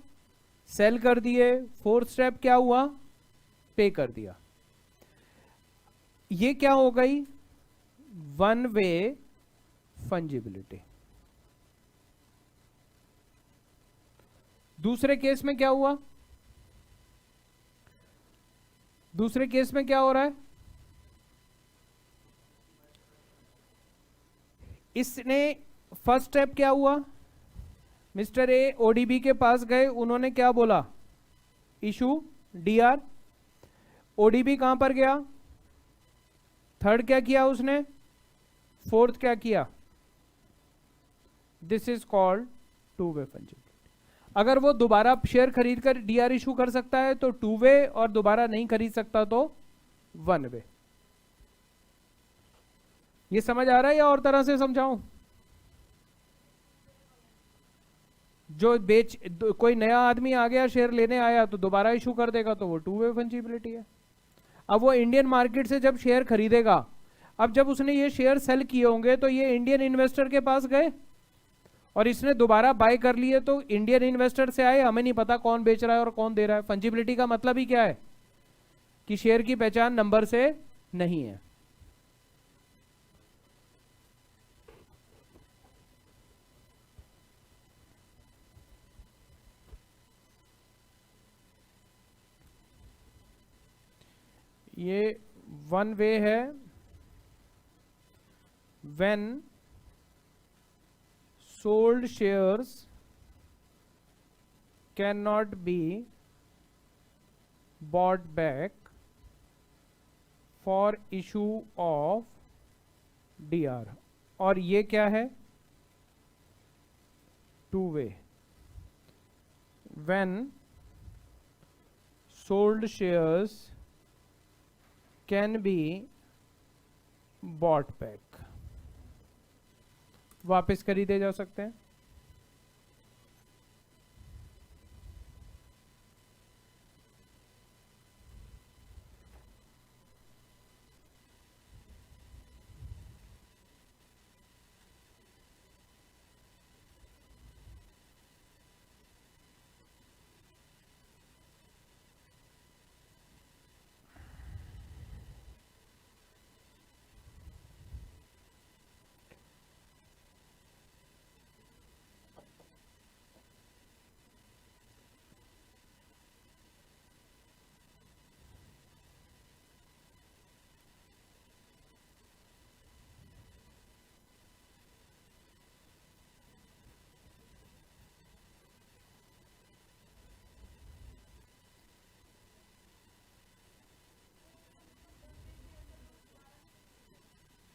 सेल कर दिए। फोर्थ स्टेप क्या हुआ? पे कर दिया। ये क्या हो गई? One way fungibility. दूसरे केस में क्या हुआ? दूसरे केस में क्या हो रहा है? इसने फर्स्ट स्टेप क्या हुआ? मिस्टर ए ODB के पास गए, उन्होंने क्या बोला? Issue DR। ODB कहां पर गया? थर्ड क्या किया उसने? फोर्थ क्या किया? This is called two way fungibility. अगर वो दोबारा शेयर खरीद कर DR इशू कर सकता है तो टू वे, और दोबारा नहीं खरीद सकता तो वन वे। ये समझ आ रहा है या और तरह से समझाऊं? जो कोई नया आदमी आ गया, शेयर लेने आया, तो दोबारा इशू कर देगा तो वो टू वे फंजिबिलिटी है। अब वो इंडियन मार्केट से जब शेयर खरीदेगा, अब जब उसने ये शेयर सेल किए होंगे तो ये इंडियन इन्वेस्टर के पास गए और इसने दोबारा बाय कर लिए, तो इंडियन इन्वेस्टर से आए, हमें नहीं पता कौन बेच रहा है और कौन दे रहा है। फंजिबिलिटी का मतलब ही क्या है? कि शेयर की पहचान नंबर से नहीं है। ये वन वे है, when sold shares cannot be bought back for issue of DR। और ये क्या है? Two way, when sold shares can be bought back, वापस खरीदे जा सकते हैं।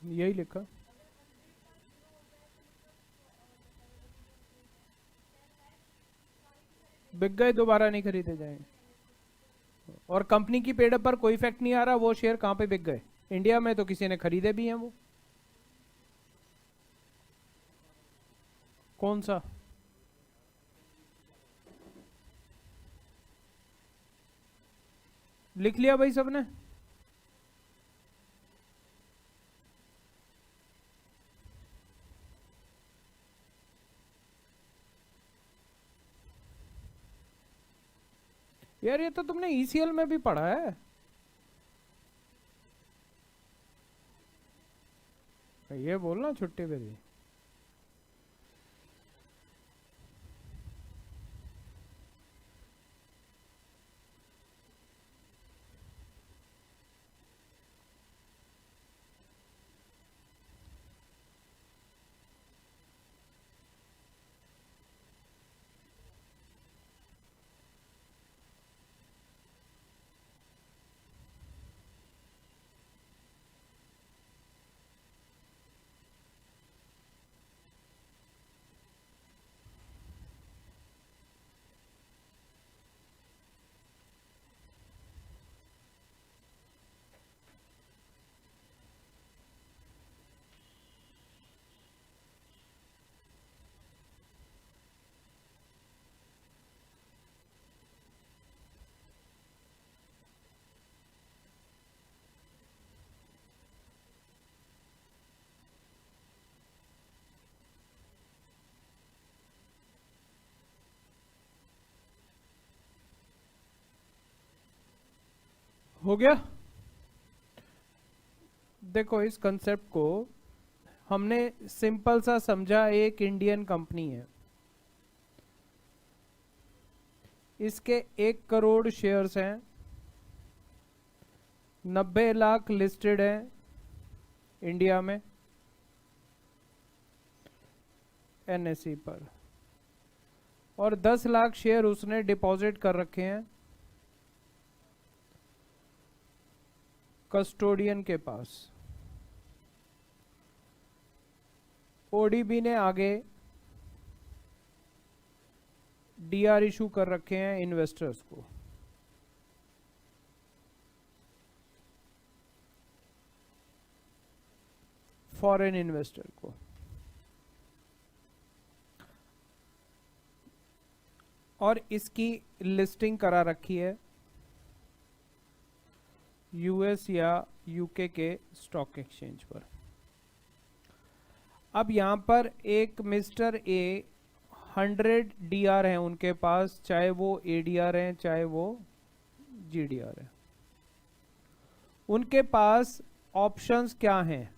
यही लिखा। बिक गए, दोबारा नहीं खरीदे जाएंगे। और कंपनी की पेड़ पर कोई इफेक्ट नहीं आ रहा, वो शेयर कहां पे बिक गए? इंडिया में तो किसी ने खरीदे भी हैं। वो कौन सा? लिख लिया भाई सबने? यार ये तो तुमने ईसीएल में भी पढ़ा है। ये बोलना छुट्टी पे थी। हो गया। देखो इस कंसेप्ट को हमने सिंपल सा समझा। एक इंडियन कंपनी है, इसके 1 करोड़ शेयर्स हैं, 90 लाख लिस्टेड है इंडिया में एनएसई पर, और 10 लाख शेयर उसने डिपॉजिट कर रखे हैं कस्टोडियन के पास। ओडीबी ने आगे डीआर इशू कर रखे हैं इन्वेस्टर्स को। फॉरेन इन्वेस्टर को। और इसकी लिस्टिंग करा रखी है यूएस या यूके के स्टॉक एक्सचेंज पर। अब यहां पर एक मिस्टर ए 100 डीआर हैं उनके पास, चाहे वो एडीआर हैं चाहे वो जीडीआर है। उनके पास ऑप्शंस क्या हैं?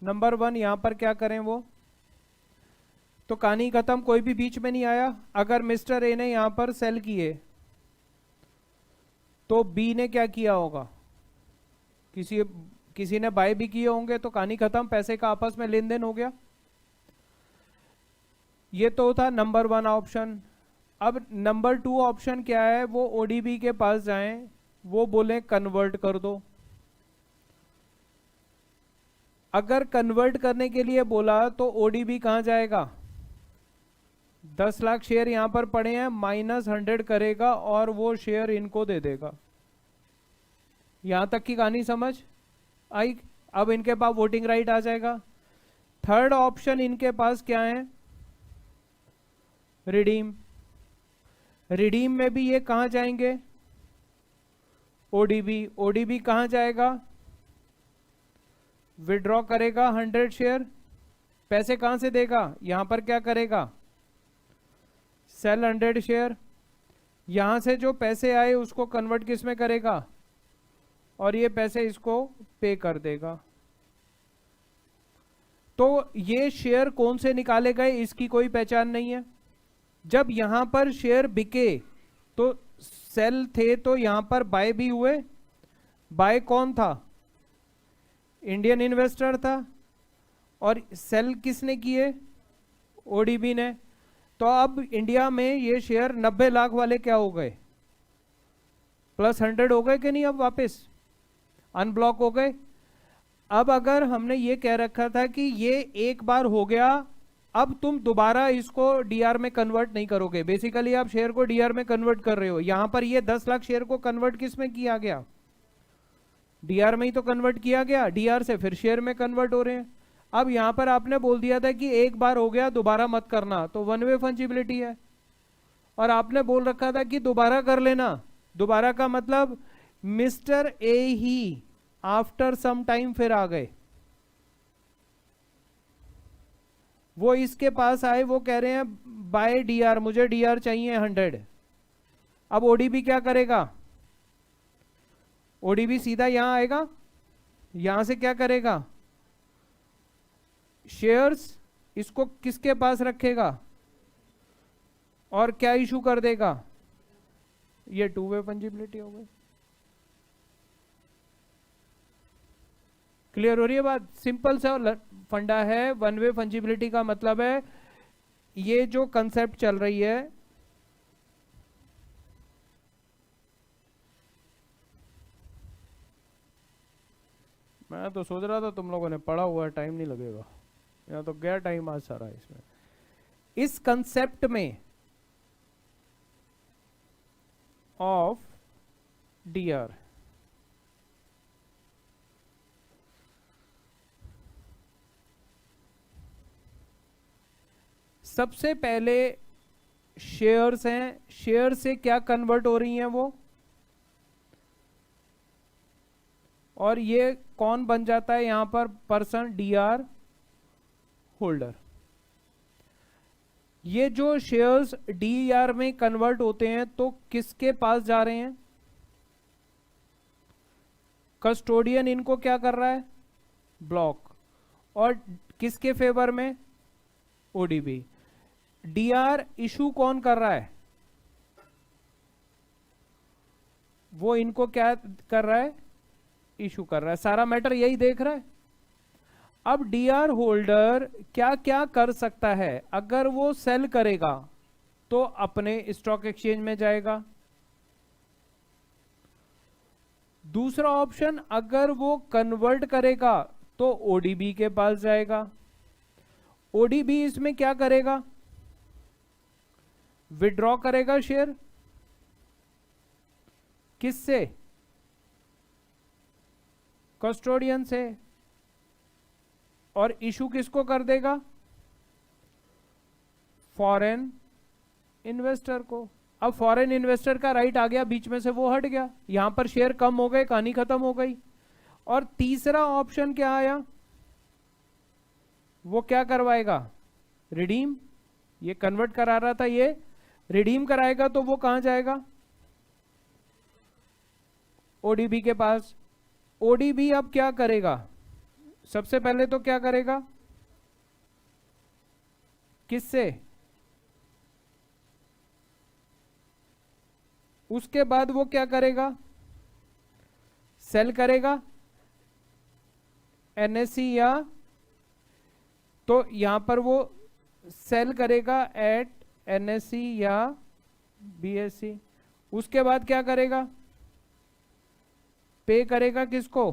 नंबर 1, यहां पर क्या करें वो तो कहानी खत्म, कोई भी बीच में नहीं आया। अगर मिस्टर ए ने यहां पर सेल किए तो बी ने क्या किया होगा, किसी किसी ने बाय भी किए होंगे, तो कहानी खत्म, पैसे का आपस में लेन देन हो गया। ये तो था नंबर 1 ऑप्शन। अब नंबर 2 ऑप्शन क्या है, वो ओडीबी के पास जाएं, वो बोले कन्वर्ट कर दो। अगर कन्वर्ट करने के लिए बोला तो ओडीबी कहां जाएगा, 10 लाख शेयर यहां पर पड़े हैं, -100 करेगा और वो शेयर इनको दे देगा। यहां तक की कहानी समझ आई। अब इनके पास वोटिंग राइट आ जाएगा। थर्ड ऑप्शन इनके पास क्या है, रिडीम। रिडीम में भी ये कहां जाएंगे, ओडीबी। ओडीबी कहां जाएगा, विड्रॉ करेगा 100 शेयर। पैसे कहां से देगा, यहां पर क्या करेगा, सेल 100 शेयर। यहां से जो पैसे आए उसको कन्वर्ट किस में करेगा, और ये पैसे इसको पे कर देगा। तो ये शेयर कौन से निकाले गए इसकी कोई पहचान नहीं है। जब यहां पर शेयर बिके तो सेल थे, तो यहां पर बाय भी हुए। बाय कौन था, इंडियन इन्वेस्टर था, और सेल किसने किए, ओडीबी ने। तो अब इंडिया में ये शेयर 90 लाख वाले क्या हो गए, +100 हो गए कि नहीं, अब वापस अनब्लॉक हो गए। अब अगर हमने ये कह रखा था कि ये एक बार हो गया, अब तुम दोबारा इसको डीआर में कन्वर्ट नहीं करोगे। बेसिकली आप शेयर को डीआर में कन्वर्ट कर रहे हो। यहां पर ये 10 लाख शेयर को कन्वर्ट किस में किया गया, डीआर में ही तो कन्वर्ट किया गया, डीआर से फिर शेयर में कन्वर्ट हो रहे हैं। अब यहां पर आपने बोल दिया था कि एक बार हो गया दोबारा मत करना, तो वन वे फंजिबिलिटी है। और आपने बोल रखा था कि दोबारा कर लेना। दोबारा का मतलब मिस्टर ए ही आफ्टर सम टाइम फिर आ गए, वो इसके पास आए, वो कह रहे हैं बाय डीआर, मुझे डीआर चाहिए 100। अब ओडीबी क्या करेगा, ओडीबी सीधा यहां आएगा, यहां से क्या करेगा, शेयर्स इसको किसके पास रखेगा और क्या इशू कर देगा, ये टू वे फंजिबिलिटी हो गई। क्लियर हो रही है बात, सिंपल सा फंडा है। वन वे फंजिबिलिटी का मतलब है ये जो कंसेप्ट चल रही है, मैं तो सोच रहा था तुम लोगों ने पढ़ा हुआ है, टाइम नहीं लगेगा, यहाँ तो गया टाइम आज सारा इसमें। इस कंसेप्ट में ऑफ डीआर सबसे पहले शेयर्स हैं, शेयर से क्या कन्वर्ट हो रही हैं वो, और ये कौन बन जाता है यहां पर, पर्सन डीआर होल्डर। ये जो शेयर्स डीआर में कन्वर्ट होते हैं तो किसके पास जा रहे हैं, कस्टोडियन इनको क्या कर रहा है, ब्लॉक, और किसके फेवर में, ओडीबी। डीआर इशू कौन कर रहा है, वो इनको क्या कर रहा है, इशू कर रहा है। सारा मैटर यही देख रहा है। अब डीआर होल्डर क्या क्या कर सकता है, अगर वो सेल करेगा तो अपने स्टॉक एक्सचेंज में जाएगा। दूसरा ऑप्शन, अगर वो कन्वर्ट करेगा तो ओडीबी के पास जाएगा। ओडीबी इसमें क्या करेगा, विड्रॉ करेगा शेयर, किससे, कस्टोडियन से, और इशू किसको कर देगा, फॉरेन इन्वेस्टर को। अब फॉरेन इन्वेस्टर का राइट आ गया बीच में से, वो हट गया, यहां पर शेयर कम हो गए, कहानी खत्म हो गई। और तीसरा ऑप्शन क्या आया, वो क्या करवाएगा, रिडीम। ये कन्वर्ट करा रहा था, ये रिडीम कराएगा, तो वो कहां जाएगा, ओडीबी के पास। ओडीबी अब क्या करेगा, सबसे पहले तो क्या करेगा, किससे, उसके बाद वो क्या करेगा, सेल करेगा एनएससी या, तो यहां पर वो सेल करेगा एट एनएससी या बीएससी। उसके बाद क्या करेगा, पे करेगा किसको,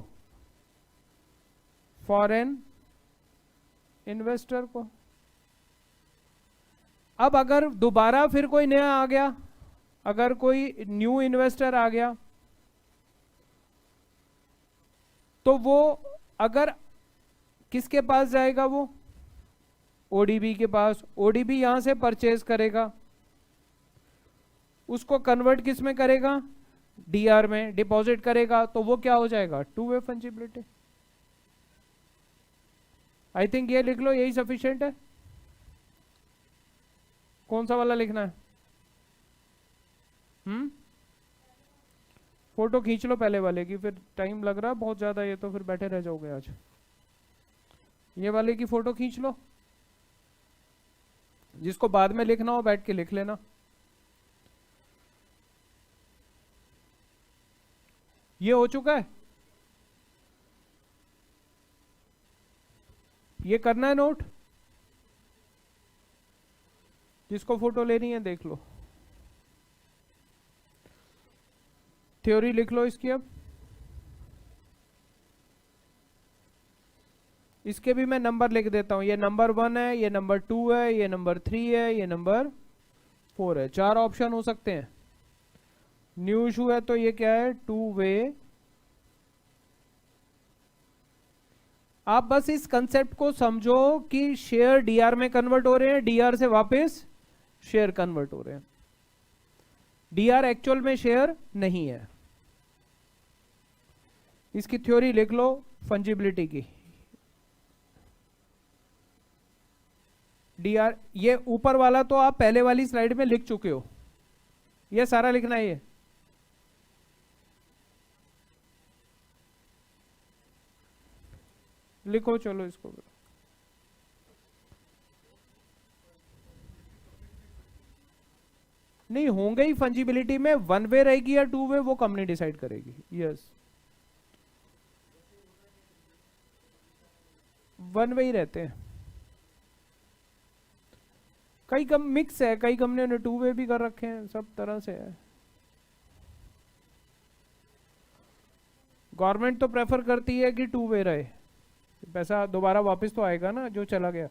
फॉरेन इन्वेस्टर को। अब अगर दोबारा फिर कोई नया आ गया, अगर कोई न्यू इन्वेस्टर आ गया, तो वो अगर किसके पास जाएगा, वो ओडीबी के पास। ओडीबी यहां से परचेज करेगा, उसको कन्वर्ट किस में करेगा, डीआर में डिपॉजिट करेगा, तो वो क्या हो जाएगा, टू वे फंजिबिलिटी। आई थिंक ये लिख लो, यही सफिशिएंट है। कौन सा वाला लिखना है? फोटो खींच लो पहले वाले की, फिर टाइम लग रहा है बहुत ज्यादा, ये तो फिर बैठे रह जाओगे आज। ये वाले की फोटो खींच लो, जिसको बाद में लिखना हो बैठ के लिख लेना। ये हो चुका है, ये करना है नोट, जिसको फोटो लेनी है देख लो। थ्योरी लिख लो इसकी। अब इसके भी मैं नंबर लिख देता हूं, ये नंबर 1 है, ये नंबर 2 है, ये नंबर 3 है, ये नंबर 4 है। 4 ऑप्शन हो सकते हैं। न्यू इशू है तो ये क्या है, टू वे। आप बस इस कंसेप्ट को समझो कि शेयर डीआर में कन्वर्ट हो रहे हैं, डीआर से वापस शेयर कन्वर्ट हो रहे हैं। डीआर एक्चुअल में शेयर नहीं है। इसकी थ्योरी लिख लो फंजिबिलिटी की। डीआर, ये ऊपर वाला तो आप पहले वाली स्लाइड में लिख चुके हो, ये सारा लिखना है। ये लिखो, चलो इसको। नहीं होंगे ही फंजिबिलिटी में, वन वे रहेगी या टू वे वो कंपनी डिसाइड करेगी। यस, वन वे ही रहते हैं। कई कम मिक्स है, कई कंपनियों ने टू वे भी कर रखे हैं, सब तरह से है। गवर्नमेंट तो प्रेफर करती है कि टू वे रहे, पैसा दोबारा वापस तो आएगा ना जो चला गया।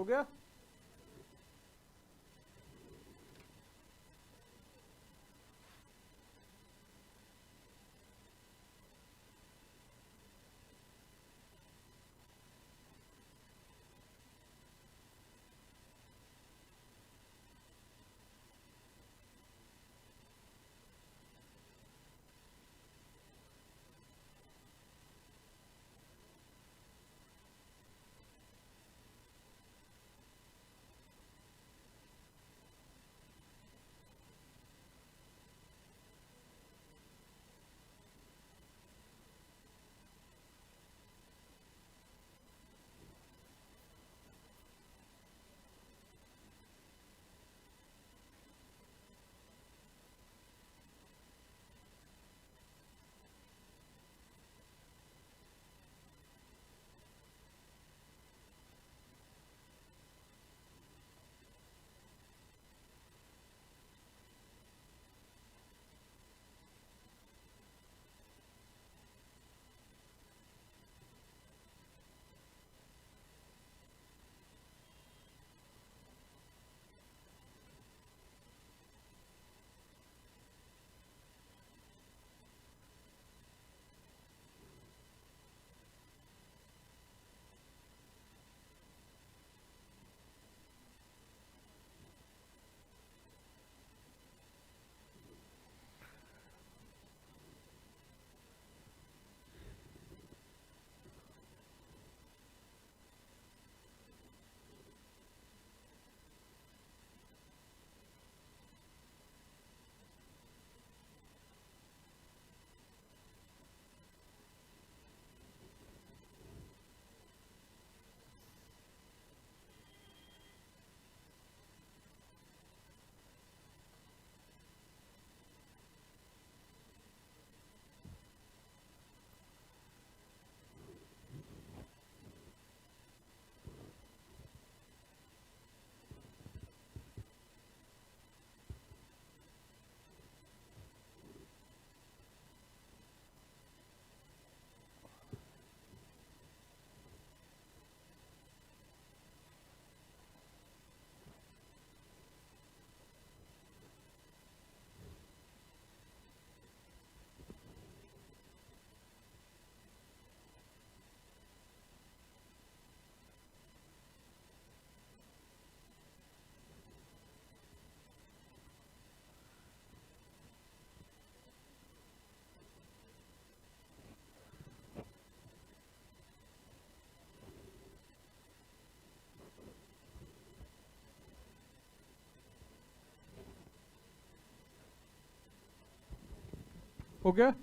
गया? हो गया?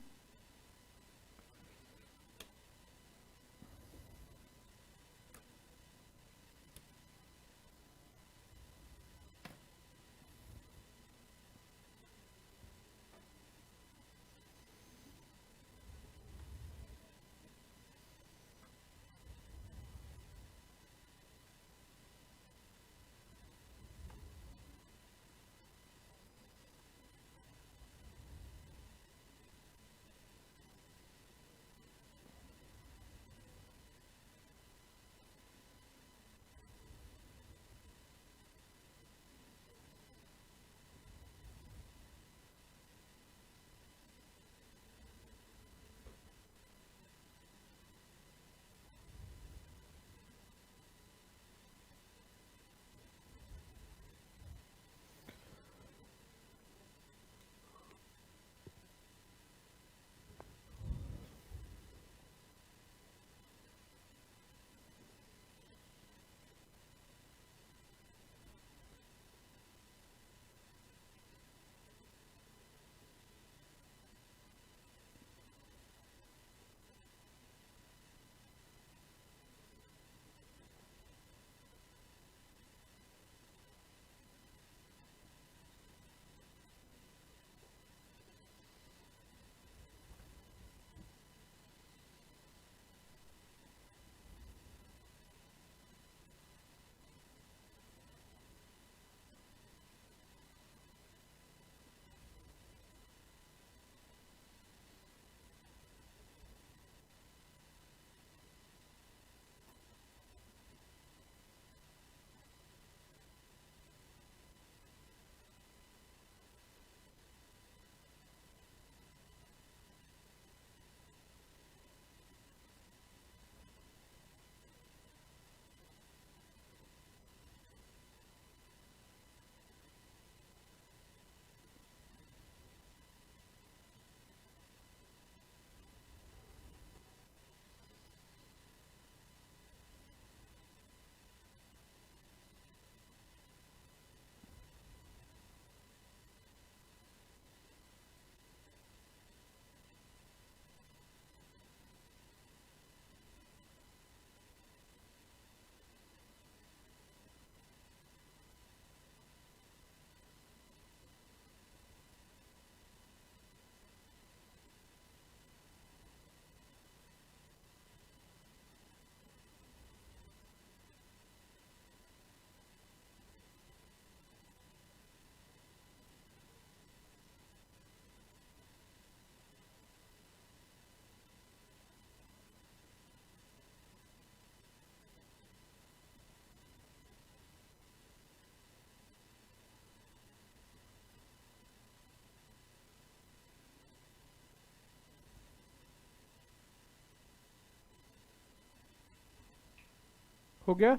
हो गया?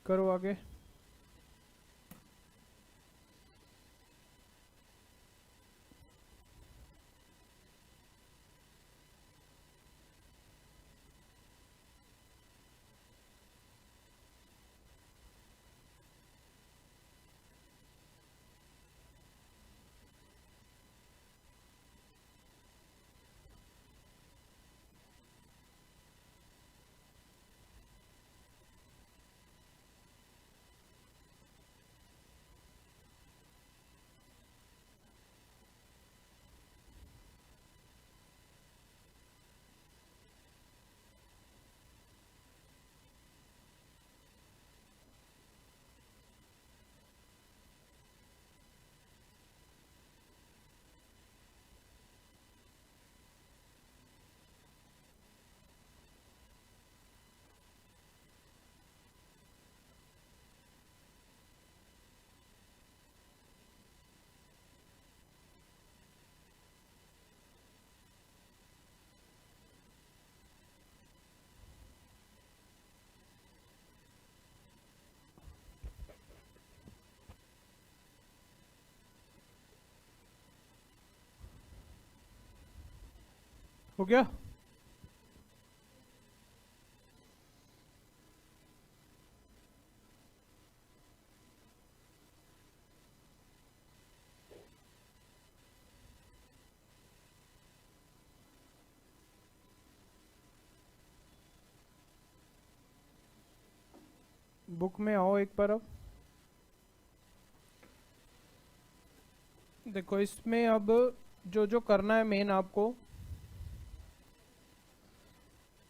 करो आगे। हो गया? बुक में आओ एक बार। अब देखो इसमें अब जो जो करना है मेन आपको,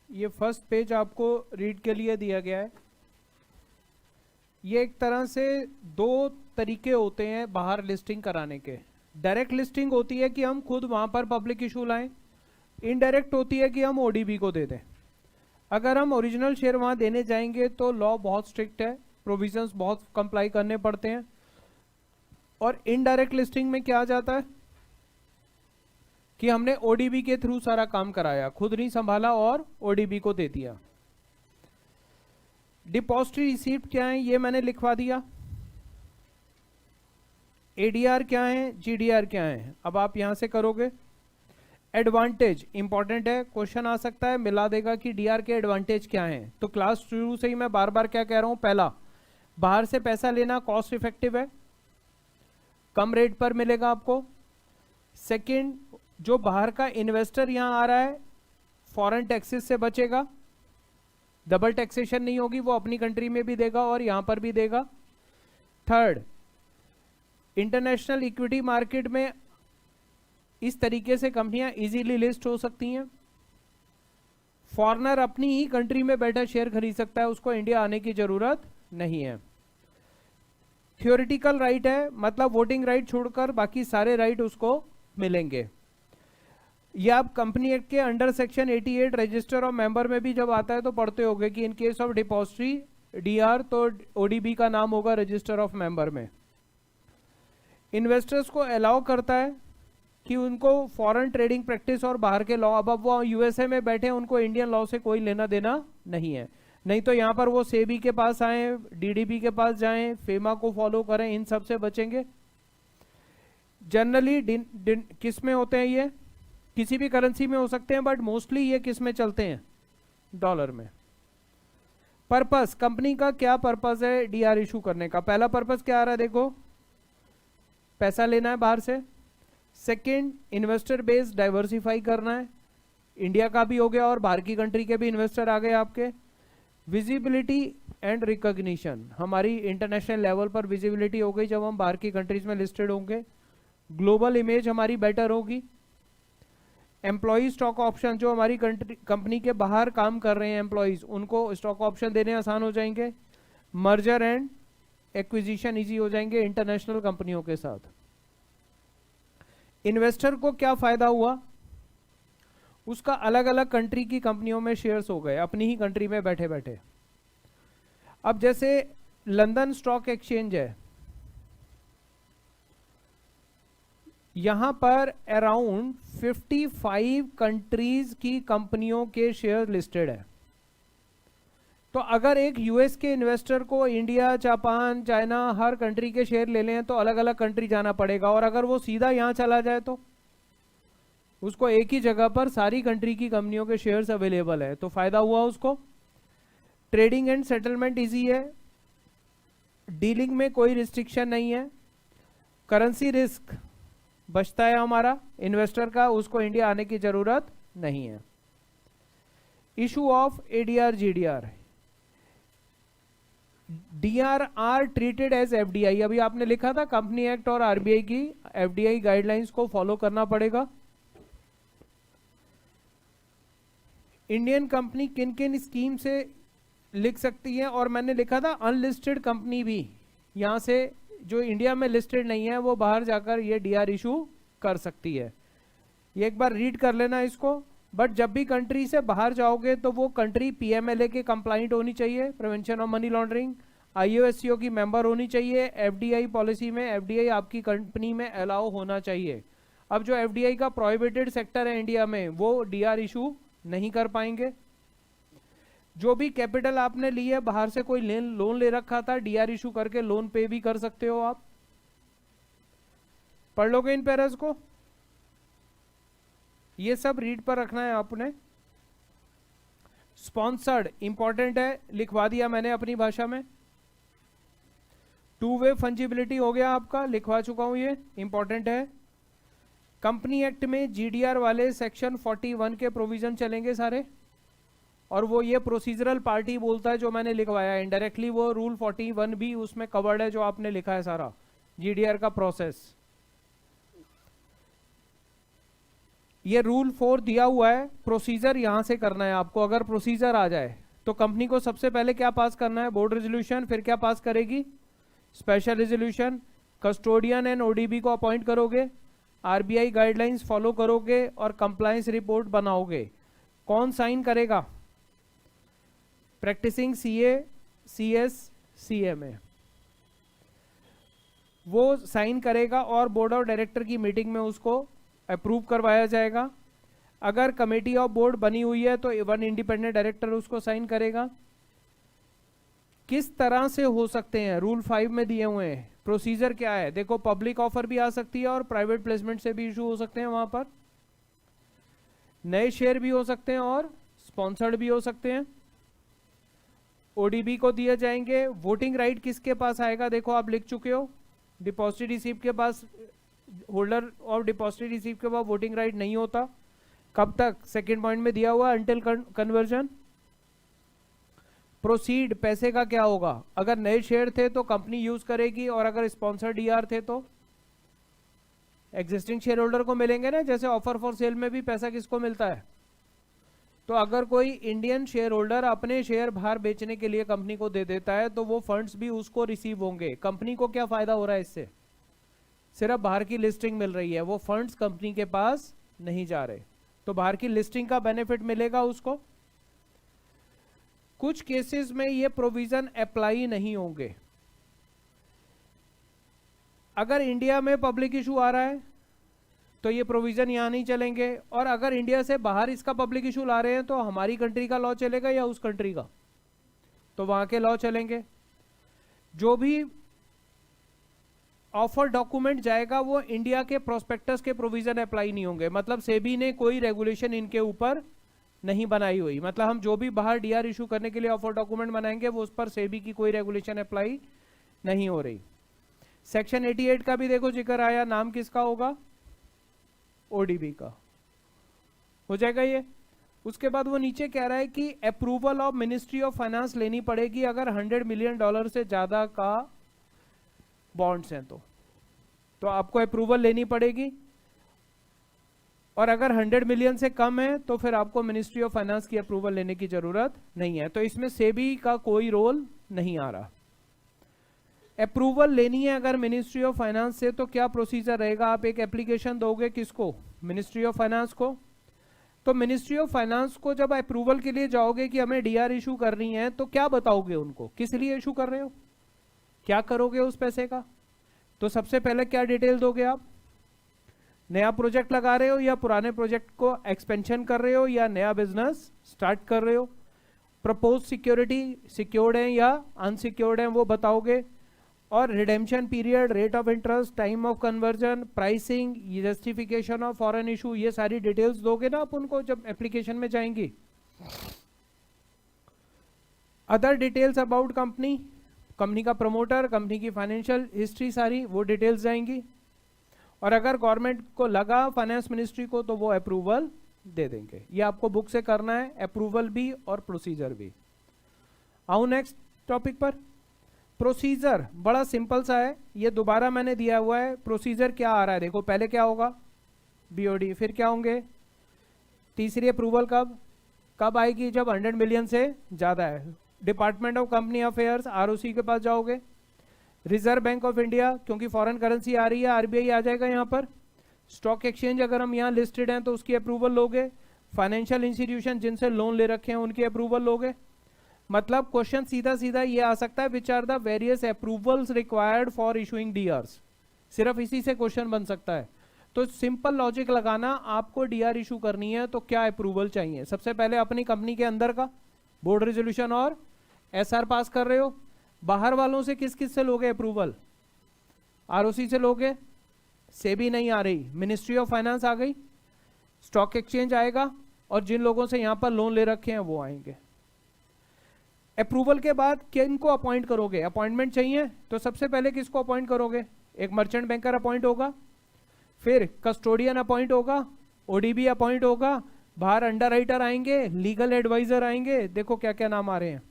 ये फर्स्ट पेज आपको रीड के लिए दिया गया है। ये एक तरह से दो तरीके होते हैं बाहर लिस्टिंग कराने के। डायरेक्ट लिस्टिंग होती है कि हम खुद वहां पर पब्लिक इशू लाएं, इनडायरेक्ट होती है कि हम ओडीबी को दे दें। अगर हम ओरिजिनल शेयर वहां देने जाएंगे तो लॉ बहुत स्ट्रिक्ट है, प्रोविजंस बहुत कंप्लाई करने पड़ते हैं। और इनडायरेक्ट लिस्टिंग में क्या आ जाता है कि हमने ओडीबी के थ्रू सारा काम कराया, खुद नहीं संभाला और ओडीबी को दे दिया। डिपॉजिटरी रिसीप्ट क्या है ये मैंने लिखवा दिया। एडीआर क्या है, जीडीआर क्या है, अब आप यहां से करोगे। एडवांटेज इंपॉर्टेंट है, क्वेश्चन आ सकता है, मिला देगा कि डीआर के एडवांटेज क्या हैं। तो क्लास शुरू से ही मैं बार बार क्या कह रहा हूं, पहला, बाहर से पैसा लेना कॉस्ट इफेक्टिव है, कम रेट पर मिलेगा आपको। सेकंड, जो बाहर का इन्वेस्टर यहां आ रहा है फॉरेन टैक्सेस से बचेगा, डबल टैक्सेशन नहीं होगी, वो अपनी कंट्री में भी देगा और यहां पर भी देगा। थर्ड, इंटरनेशनल इक्विटी मार्केट में इस तरीके से कंपनियां इजीली लिस्ट हो सकती हैं। फॉरेनर अपनी ही कंट्री में बैठा शेयर खरीद सकता है, उसको इंडिया आने की जरूरत नहीं है। थ्योरेटिकल राइट है, मतलब वोटिंग राइट छोड़कर बाकी सारे राइट उसको मिलेंगे। यह आप कंपनी एक्ट के under section 88 register of member में भी जब आता है तो पढ़ते होंगे कि in case of depository DR तो ओडीबी का नाम होगा रजिस्टर ऑफ मेंबर में। इन्वेस्टर्स को अलाउ करता है कि उनको फॉरेन ट्रेडिंग प्रैक्टिस और बाहर के लॉ, अब वो यूएसए में बैठे हैं, उनको इंडियन लॉ से कोई लेना देना नहीं है। नहीं तो यहां पर वो सेबी के पास आए, डीडीबी के पास जाएं, फेमा को फॉलो करें, इन सब से बचेंगे। जनरली किस में होते हैं ये, किसी भी करेंसी में हो सकते हैं, बट मोस्टली ये किस में चलते हैं, डॉलर में। पर्पस, कंपनी का क्या पर्पस है डीआर इशू करने का? पहला पर्पस क्या आ रहा है, देखो, पैसा लेना है बाहर से। सेकंड, इन्वेस्टर बेस डाइवर्सिफाई करना है, इंडिया का भी हो गया और बाहर की कंट्री के भी इन्वेस्टर आ गए आपके। विजिबिलिटी एंड रिकॉग्निशन, हमारी इंटरनेशनल लेवल पर विजिबिलिटी हो गई जब हम बाहर की कंट्रीज में लिस्टेड होंगे। ग्लोबल इमेज हमारी बेटर होगी। एम्प्लॉई स्टॉक ऑप्शन, जो हमारी कंपनी के बाहर काम कर रहे हैं एम्प्लॉइज, उनको स्टॉक ऑप्शन देने आसान हो जाएंगे। मर्जर एंड एक्विजिशन इजी हो जाएंगे इंटरनेशनल कंपनियों के साथ। इन्वेस्टर को क्या फायदा हुआ, उसका अलग अलग कंट्री की कंपनियों में शेयर्स हो गए अपनी ही कंट्री में बैठे बैठे। अब जैसे लंदन स्टॉक एक्सचेंज है, यहां पर अराउंड 55 कंट्रीज की कंपनियों के शेयर लिस्टेड है। तो अगर एक यूएस के इन्वेस्टर को इंडिया, जापान, चाइना, हर कंट्री के शेयर ले लें तो अलग अलग कंट्री जाना पड़ेगा, और अगर वो सीधा यहां चला जाए तो उसको एक ही जगह पर सारी कंट्री की कंपनियों के शेयर्स अवेलेबल है, तो फायदा हुआ उसको। ट्रेडिंग एंड सेटलमेंट इजी है, डीलिंग में कोई रिस्ट्रिक्शन नहीं है, करेंसी रिस्क बचता है हमारा इन्वेस्टर का, उसको इंडिया आने की जरूरत नहीं है। Issue of ADR GDR, DR are treated as FDI. अभी आपने लिखा था कंपनी एक्ट और आरबीआई की एफडीआई गाइडलाइंस को फॉलो करना पड़ेगा। इंडियन कंपनी किन किन स्कीम से लिख सकती है, और मैंने लिखा था अनलिस्टेड कंपनी भी यहां से जो इंडिया में लिस्टेड नहीं है वो बाहर जाकर ये डीआर इशू कर सकती है। ये एक बार रीड कर लेना इसको। बट जब भी कंट्री से बाहर जाओगे तो वो कंट्री पीएमएलए के कंप्लाइंट होनी चाहिए, prevention of money laundering, IOSCO की मेंबर होनी चाहिए, एफडीआई पॉलिसी में एफडीआई आपकी कंपनी में अलाउ होना चाहिए। अब जो एफडीआई का प्रोहिबिटेड सेक्टर है इंडिया में वो डीआर इशू नहीं कर पाएंगे। जो भी कैपिटल आपने ली है बाहर से, कोई लोन ले रखा था, डीआर इशू करके लोन पे भी कर सकते हो आप। पढ़ लोगे इन पैरास को, ये सब रीड पर रखना है आपने। स्पॉन्सर्ड इंपॉर्टेंट है, लिखवा दिया मैंने अपनी भाषा में। टू वे फंजिबिलिटी हो गया आपका, लिखवा चुका हूं, ये इंपॉर्टेंट है। कंपनी एक्ट में जीडीआर वाले सेक्शन 41 के प्रोविजन चलेंगे सारे, और वो ये प्रोसीजरल पार्टी बोलता है जो मैंने लिखवाया है, इनडायरेक्टली वो रूल 41 भी उसमें कवर्ड है जो आपने लिखा है सारा जीडीआर का प्रोसेस। ये रूल 4 दिया हुआ है, प्रोसीजर यहां से करना है आपको। अगर प्रोसीजर आ जाए तो कंपनी को सबसे पहले क्या पास करना है, बोर्ड रेजोल्यूशन, फिर क्या पास करेगी, स्पेशल रेजोल्यूशन, कस्टोडियन एंड ओडीबी को अपॉइंट करोगे, आरबीआई गाइडलाइंस फॉलो करोगे और कंप्लायंस रिपोर्ट बनाओगे। कौन साइन करेगा, प्रैक्टिसिंग सीए, सीएस, सीएमए, वो साइन करेगा और बोर्ड ऑफ डायरेक्टर की मीटिंग में उसको अप्रूव करवाया जाएगा। अगर कमेटी ऑफ बोर्ड बनी हुई है तो वन इंडिपेंडेंट डायरेक्टर उसको साइन करेगा। किस तरह से हो सकते हैं, रूल 5 में दिए हुए हैं। प्रोसीजर क्या है, देखो पब्लिक ऑफर भी आ सकती है और प्राइवेट प्लेसमेंट से भी इशू हो सकते हैं, वहां पर नए शेयर भी हो सकते हैं और स्पॉन्सर्ड भी हो सकते हैं। ओडीबी को दिए जाएंगे। वोटिंग राइट किसके पास आएगा, देखो आप लिख चुके हो, डिपॉजिटरी रिसीप्ट के पास, होल्डर ऑफ डिपॉजिटरी रिसीप्ट के पास वोटिंग राइट नहीं होता। कब तक, सेकंड पॉइंट में दिया हुआ, अंटिल कन्वर्जन। प्रोसीड, पैसे का क्या होगा, अगर नए शेयर थे तो कंपनी यूज करेगी, और अगर स्पॉन्सर डीआर थे तो एग्जिस्टिंग शेयर होल्डर को मिलेंगे ना, जैसे ऑफर फॉर सेल में भी पैसा किसको मिलता है। तो अगर कोई इंडियन शेयर होल्डर अपने शेयर बाहर बेचने के लिए कंपनी को दे देता है तो वो फंड्स भी उसको रिसीव होंगे। कंपनी को क्या फायदा हो रहा है इससे, सिर्फ बाहर की लिस्टिंग मिल रही है, वो फंड्स कंपनी के पास नहीं जा रहे, तो बाहर की लिस्टिंग का बेनिफिट मिलेगा उसको। कुछ केसेस में ये प्रोविजन अप्लाई नहीं होंगे। अगर इंडिया में पब्लिक इशू आ रहा है तो ये प्रोविजन यहां नहीं चलेंगे, और अगर इंडिया से बाहर इसका पब्लिक इशू ला रहे हैं तो हमारी कंट्री का लॉ चलेगा या उस कंट्री का, तो वहां के लॉ चलेंगे। जो भी ऑफर डॉक्यूमेंट जाएगा वो इंडिया के प्रोस्पेक्टस के प्रोविजन अप्लाई नहीं होंगे। मतलब सेबी ने कोई रेगुलेशन इनके ऊपर नहीं बनाई हुई, मतलब हम जो भी बाहर डीआर इशू करने के लिए ऑफर डॉक्यूमेंट बनाएंगे वो उस पर सेबी की कोई रेगुलेशन अप्लाई नहीं हो रही। सेक्शन 88 का भी देखो जिक्र आया, नाम किसका होगा, ओडीबी का हो जाएगा ये। उसके बाद वो नीचे कह रहा है कि approval of ministry of finance लेनी पड़ेगी अगर $100 मिलियन से ज्यादा का बॉन्ड्स हैं तो आपको अप्रूवल लेनी पड़ेगी, और अगर 100 मिलियन से कम है तो फिर आपको मिनिस्ट्री ऑफ फाइनेंस की अप्रूवल लेने की जरूरत नहीं है। तो इसमें सेबी का कोई रोल नहीं आ रहा। अप्रूवल लेनी है अगर मिनिस्ट्री ऑफ फाइनेंस से तो क्या प्रोसीजर रहेगा? आप एक एप्लीकेशन दोगे किसको? मिनिस्ट्री ऑफ फाइनेंस को। तो मिनिस्ट्री ऑफ फाइनेंस को जब अप्रूवल के लिए जाओगे कि हमें डीआर इशू करनी है, तो क्या बताओगे उनको, किस लिए इशू कर रहे हो, क्या करोगे उस पैसे का? तो सबसे पहले क्या डिटेल दोगे आप? नया प्रोजेक्ट लगा रहे हो या पुराने प्रोजेक्ट को एक्सपेंशन कर रहे हो या नया बिजनेस स्टार्ट कर रहे हो? प्रपोज सिक्योरिटी सिक्योर्ड है या अनसिक्योर्ड है वो बताओगे, और redemption period, rate of interest, time of conversion, pricing, justification of foreign issue, ये सारी डिटेल्स दोगे ना आप उनको जब एप्लीकेशन में जाएंगी। Other details about company, company का प्रमोटर, कंपनी की फाइनेंशियल हिस्ट्री, सारी वो डिटेल्स जाएंगी। और अगर गवर्नमेंट को लगा, फाइनेंस मिनिस्ट्री को, तो वो अप्रूवल दे देंगे। ये आपको बुक से करना है, अप्रूवल भी और प्रोसीजर भी। आओ नेक्स्ट टॉपिक पर। प्रोसीजर बड़ा सिंपल सा है, ये दोबारा मैंने दिया हुआ है। प्रोसीजर क्या आ रहा है देखो, पहले क्या होगा? बीओडी, फिर क्या होंगे? तीसरी अप्रूवल कब कब आएगी? जब 100 मिलियन से ज़्यादा है। Department of company affairs, ROC के पास जाओगे। रिजर्व बैंक ऑफ इंडिया, क्योंकि फॉरेन करेंसी आ रही है, आरबीआई आ जाएगा यहाँ पर। स्टॉक एक्सचेंज, अगर हम यहाँ लिस्टेड हैं तो उसकी अप्रूवल लोगे। फाइनेंशियल इंस्टीट्यूशन जिनसे लोन ले रखे हैं उनकी अप्रूवल लोगे। मतलब क्वेश्चन सीधा सीधा ये आ सकता है, which are the various approvals required for issuing DRs. सिर्फ इसी से क्वेश्चन बन सकता है। तो सिंपल लॉजिक लगाना, आपको डीआर इशू करनी है तो क्या अप्रूवल चाहिए? सबसे पहले अपनी कंपनी के अंदर का बोर्ड रेजोल्यूशन और एसआर पास कर रहे हो। बाहर वालों से किस किस से लोगे अप्रूवल? आरओसी से लोगे, सेबी नहीं आ रही, मिनिस्ट्री ऑफ फाइनेंस आ गई, स्टॉक एक्सचेंज आएगा, और जिन लोगों से यहां पर लोन ले रखे हैं वो आएंगे। अप्रूवल के बाद किनको अपॉइंट करोगे? अपॉइंटमेंट चाहिए तो सबसे पहले किसको अपॉइंट करोगे? एक मर्चेंट बैंकर अपॉइंट होगा, फिर कस्टोडियन अपॉइंट होगा, ओडीबी अपॉइंट होगा, बाहर अंडरराइटर आएंगे, लीगल एडवाइजर आएंगे। देखो क्या क्या नाम आ रहे हैं,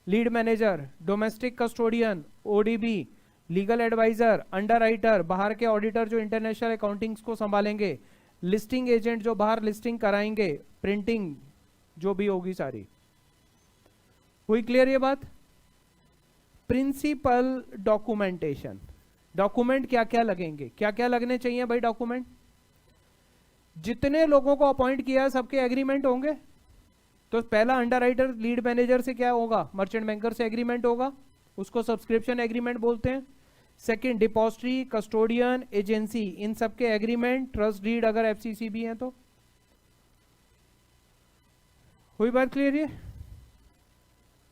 lead manager, domestic custodian, ODB, legal advisor, underwriter, बाहर के ऑडिटर जो इंटरनेशनल अकाउंटिंग्स को संभालेंगे, लिस्टिंग एजेंट जो बाहर लिस्टिंग कराएंगे, प्रिंटिंग जो भी होगी सारी। हुई क्लियर ये बात? प्रिंसिपल डॉक्यूमेंटेशन, डॉक्यूमेंट क्या क्या लगेंगे, क्या क्या लगने चाहिए भाई डॉक्यूमेंट? जितने लोगों को अपॉइंट किया सबके एग्रीमेंट होंगे। तो पहला अंडरराइटर लीड मैनेजर से क्या होगा? मर्चेंट बैंकर से एग्रीमेंट होगा, उसको सब्सक्रिप्शन एग्रीमेंट बोलते हैं। सेकंड, डिपॉजिटरी, कस्टोडियन, एजेंसी, इन सब के एग्रीमेंट, ट्रस्ट डीड अगर एफसीसी भी है तो। हुई बात क्लियर?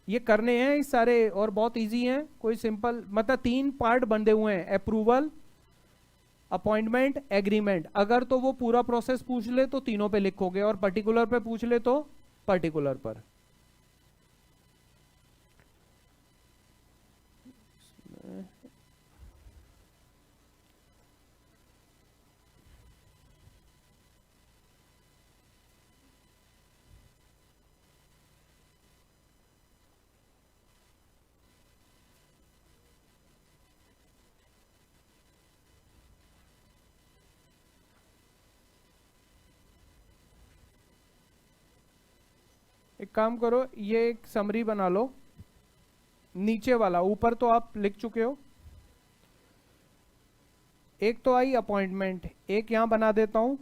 ये करने हैं इस सारे, और बहुत इजी हैं, कोई सिंपल, मतलब 3 पार्ट बंधे हुए हैं, अप्रूवल, अपॉइंटमेंट, एग्रीमेंट। अगर तो वो पूरा प्रोसेस पूछ ले तो तीनों पे लिखोगे, और पर्टिकुलर पे पूछ ले तो पर्टिकुलर पर। एक काम करो, ये एक समरी बना लो, नीचे वाला, ऊपर तो आप लिख चुके हो। एक तो आई अपॉइंटमेंट, एक यहां बना देता हूं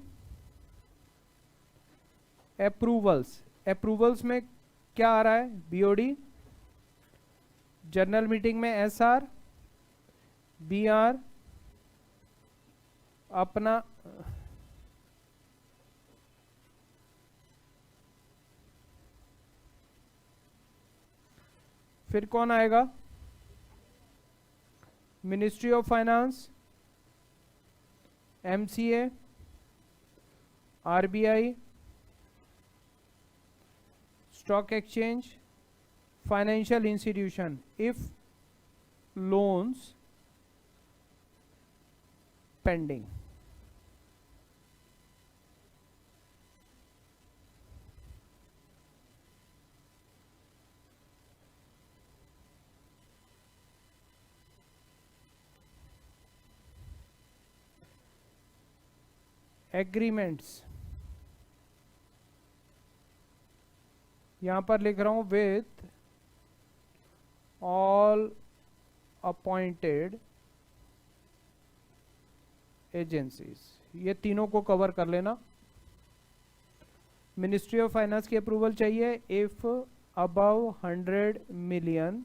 अप्रूवल्स। अप्रूवल्स में क्या आ रहा है? बीओडी, जनरल मीटिंग में एसआर, बीआर, अपना फिर कौन आएगा? Ministry of finance, MCA, RBI, stock exchange, financial institution if loans pending. Agreements, यहां पर लिख रहा हूं विथ ऑल अपॉइंटेड एजेंसीज, ये तीनों को कवर कर लेना। मिनिस्ट्री ऑफ फाइनेंस की अप्रूवल चाहिए इफ अबव $100 million।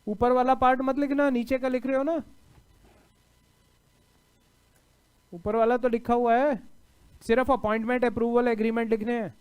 ऊपर वाला पार्ट मत लिखना, नीचे का लिख रहे हो ना, ऊपर वाला तो लिखा हुआ है, सिर्फ अपॉइंटमेंट अप्रूवल एग्रीमेंट लिखने हैं।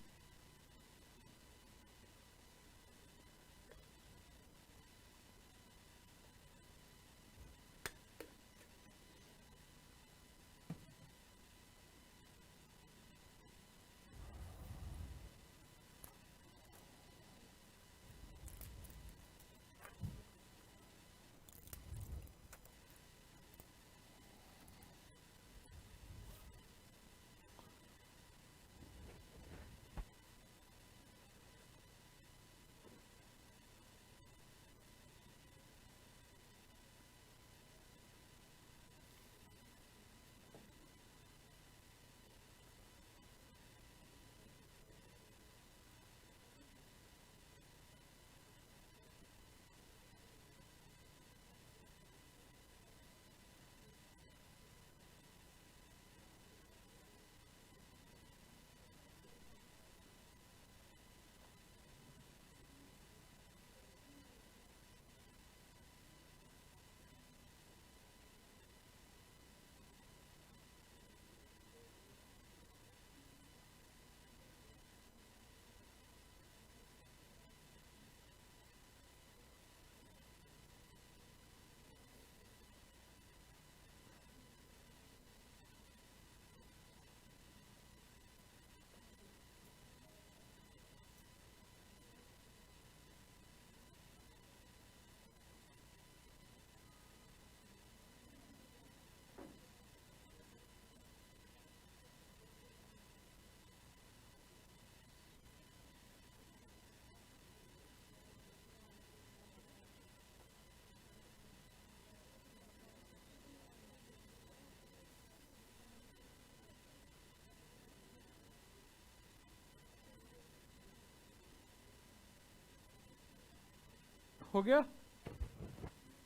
हो गया,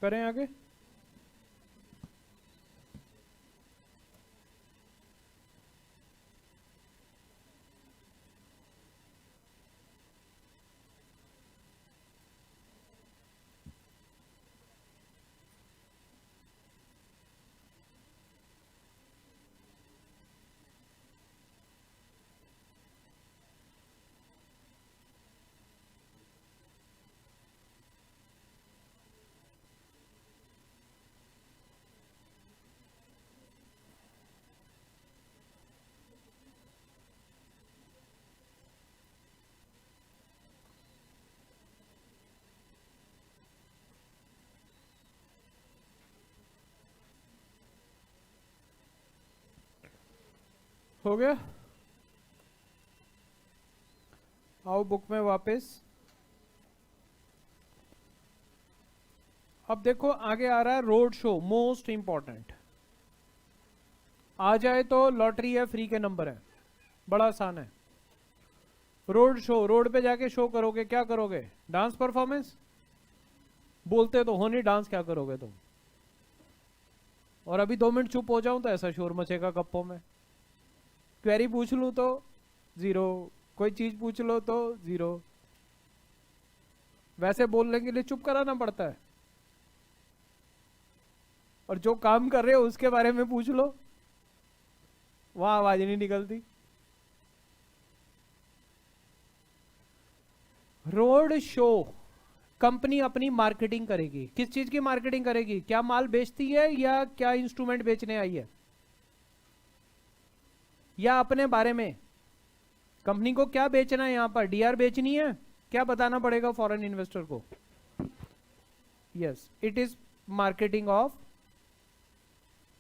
करें आगे। हो गया, आओ बुक में वापस। अब देखो आगे आ रहा है रोड शो, मोस्ट इंपॉर्टेंट। आ जाए तो लॉटरी है, फ्री के नंबर है, बड़ा आसान है। रोड शो, रोड पे जाके शो करोगे, क्या करोगे? Dance performance. बोलते तो हो नहीं डांस, क्या करोगे तुम? और अभी 2 मिनट चुप हो जाऊं तो ऐसा शोर मचेगा गप्पों में। क्वेरी पूछ लूं तो 0, कोई चीज पूछ लो तो 0। वैसे बोलने के लिए चुप कराना पड़ता है, और जो काम कर रहे हो उसके बारे में पूछ लो, वहां आवाज नहीं निकलती। रोड शो, कंपनी अपनी मार्केटिंग करेगी। किस चीज की मार्केटिंग करेगी? क्या माल बेचती है या क्या इंस्ट्रूमेंट बेचने आई है, या अपने बारे में कंपनी को क्या बेचना है? यहां पर डीआर बेचनी है, क्या बताना पड़ेगा फॉरेन इन्वेस्टर को? Yes, it is marketing of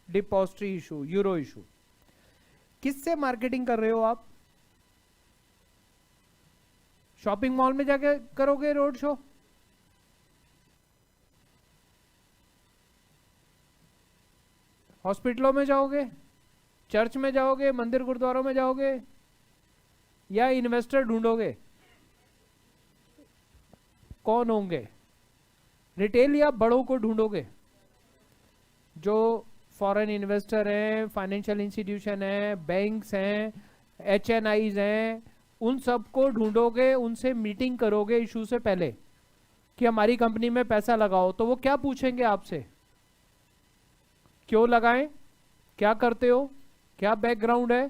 depository issue, euro issue. किससे मार्केटिंग कर रहे हो आप? शॉपिंग मॉल में जाके करोगे रोड शो? हॉस्पिटलों में जाओगे, चर्च में जाओगे, मंदिर गुरुद्वारों में जाओगे, या इन्वेस्टर ढूंढोगे? कौन होंगे? रिटेल या बड़ों को ढूंढोगे? जो फॉरेन इन्वेस्टर हैं, फाइनेंशियल इंस्टीट्यूशन हैं, बैंक्स हैं, HNIs हैं, उन सबको ढूंढोगे, उनसे मीटिंग करोगे इशू से पहले कि हमारी कंपनी में पैसा लगाओ। तो वो क्या पूछेंगे आपसे? क्यों लगाएं, क्या करते हो, क्या बैकग्राउंड है,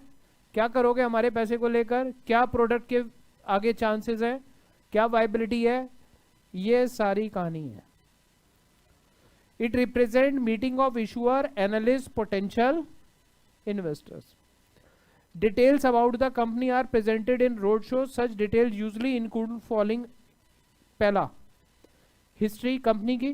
क्या करोगे हमारे पैसे को लेकर, क्या प्रोडक्ट के आगे चांसेस है, क्या वाइबिलिटी है, ये सारी कहानी है। It represent meeting of issuer, analyst, potential investors. Details about the company are presented in roadshow. Such details usually include following: पहला, हिस्ट्री कंपनी की,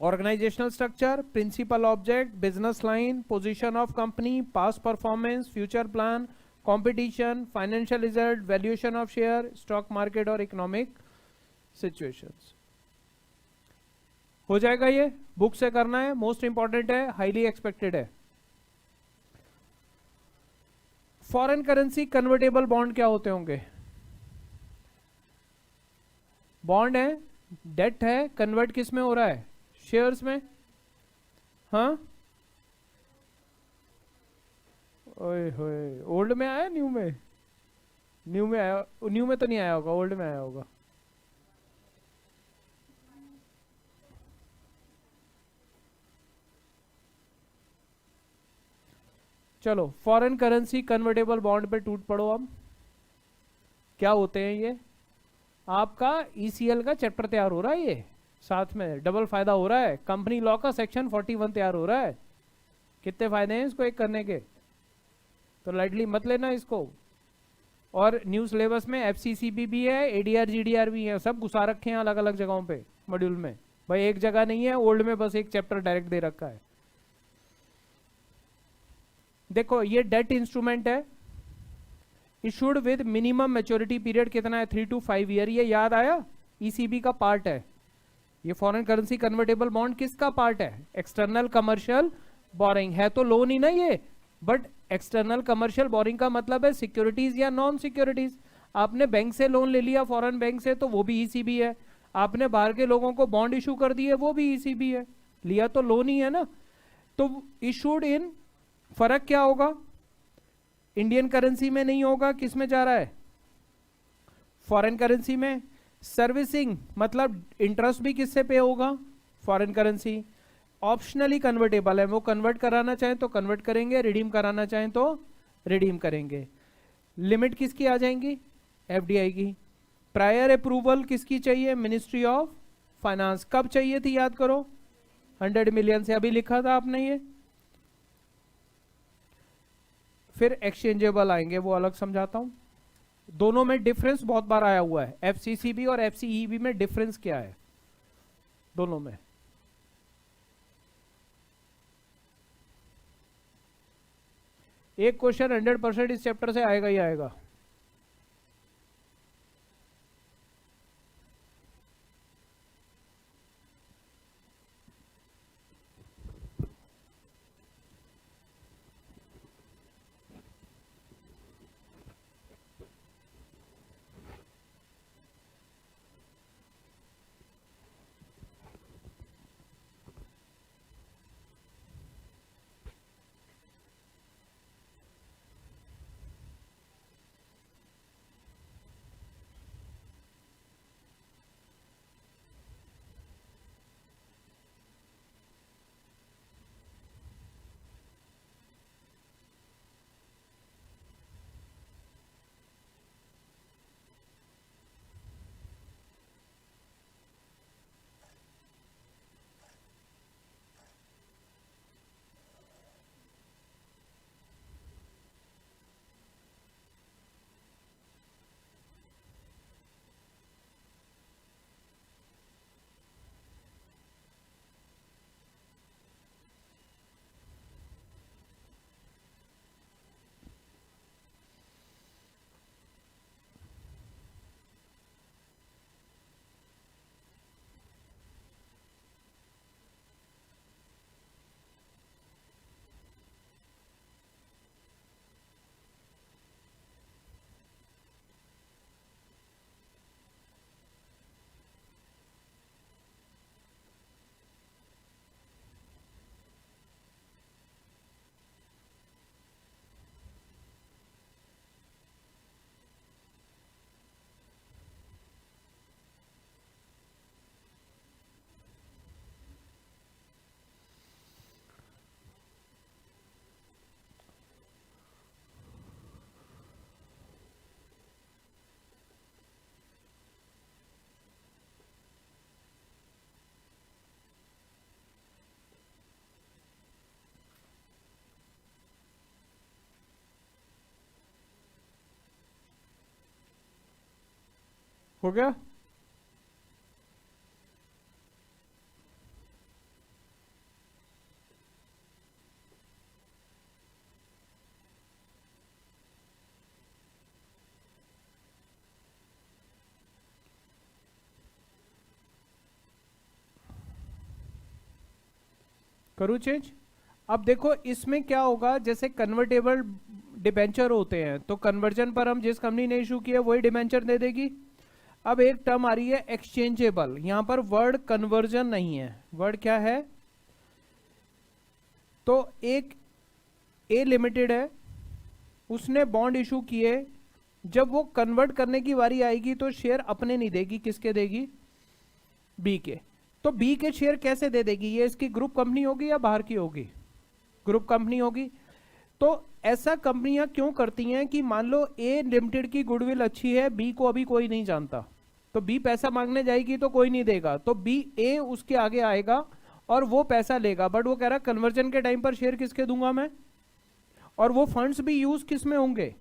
organisational structure, principal object, business line, position of company, past performance, future plan, competition, financial result, valuation of share, stock market और economic situations. हो जाएगा, ये book से करना है, most important है, हाईली एक्सपेक्टेड है। फॉरेन करेंसी कन्वर्टेबल बॉन्ड क्या होते होंगे? बॉन्ड है, डेट है, कन्वर्ट किस में हो रहा है? शेयर्स में। हाँ, ओए होए, ओल्ड में आया, न्यू में? न्यू में आया, न्यू में तो नहीं आया होगा, ओल्ड में आया होगा। चलो, फॉरेन करेंसी कन्वर्टेबल बॉन्ड पे टूट पड़ो। अब क्या होते हैं ये? आपका ECL का चैप्टर तैयार हो रहा है, ये साथ में डबल फायदा हो रहा है। कंपनी लॉ का सेक्शन 41 तैयार हो रहा है। कितने फायदे हैं इसको एक करने के, तो लाइटली मत लेना इसको। और न्यू सिलेबस में FCCB भी है, ADR GDR भी है, सब घुसा रखे हैं अलग अलग जगहों पे मॉड्यूल में। भाई एक जगह नहीं है, ओल्ड में बस एक चैप्टर डायरेक्ट दे रखा है। देखो, ये डेट इंस्ट्रूमेंट है, issued with minimum maturity period कितना है? 3 to 5 ईयर। ये याद आया, ECB का पार्ट है। ये फॉरेन करेंसी कन्वर्टेबल बॉन्ड किसका पार्ट है? एक्सटर्नल कमर्शियल बोरिंग है, तो लोन ही ना ये, बट एक्सटर्नल कमर्शियल बोरिंग का मतलब है सिक्योरिटीज या नॉन सिक्योरिटीज। आपने बैंक से लोन ले लिया, फॉरेन बैंक से, तो वो भी ECB है। आपने बाहर के लोगों को बॉन्ड इशू कर दिए, वो भी ECB है। लिया तो लोन ही है ना। तो इशूड इन, फर्क क्या होगा? इंडियन करेंसी में नहीं होगा, किस में जा रहा है? फॉरेन करेंसी में। सर्विसिंग मतलब इंटरेस्ट भी किससे पे होगा? Foreign currency. ऑप्शनली कन्वर्टेबल है, वो कन्वर्ट कराना चाहें तो कन्वर्ट करेंगे, रिडीम कराना चाहें तो रिडीम करेंगे। लिमिट किसकी आ जाएंगी? FDI की। प्रायर अप्रूवल किसकी चाहिए? Ministry of finance. कब चाहिए थी याद करो? 100 मिलियन से, अभी लिखा था आपने ये। फिर एक्सचेंजेबल आएंगे, वो अलग समझाता हूं। दोनों में डिफरेंस बहुत बार आया हुआ है। FCCB और FCEB में डिफरेंस क्या है दोनों में? एक क्वेश्चन 100% इस चैप्टर से आएगा ही आएगा। हो गया। करूँ चेंज? अब देखो इसमें क्या होगा, जैसे कन्वर्टेबल डिबेंचर होते हैं तो कन्वर्जन पर हम जिस कंपनी ने इशू किया वही डिबेंचर दे देगी। अब एक टर्म आ रही है एक्सचेंजेबल, यहां पर वर्ड कन्वर्जन नहीं है, वर्ड क्या है? तो एक ए लिमिटेड है, उसने बॉन्ड इशू किए, जब वो कन्वर्ट करने की बारी आएगी तो शेयर अपने नहीं देगी, किसके देगी? बी के। तो बी के शेयर कैसे दे देगी? ये इसकी ग्रुप कंपनी होगी या बाहर की होगी? ग्रुप कंपनी होगी। तो ऐसा कंपनियां क्यों करती हैं कि मान लो ए लिमिटेड की गुडविल अच्छी है, बी को अभी कोई नहीं जानता, तो बी पैसा मांगने जाएगी तो कोई नहीं देगा, तो बी ए उसके आगे आएगा और वो पैसा लेगा, बट वो कह रहा है कन्वर्जन के टाइम पर शेयर किसके दूंगा मैं, और वो फंड्स भी यूज किस में होंगे?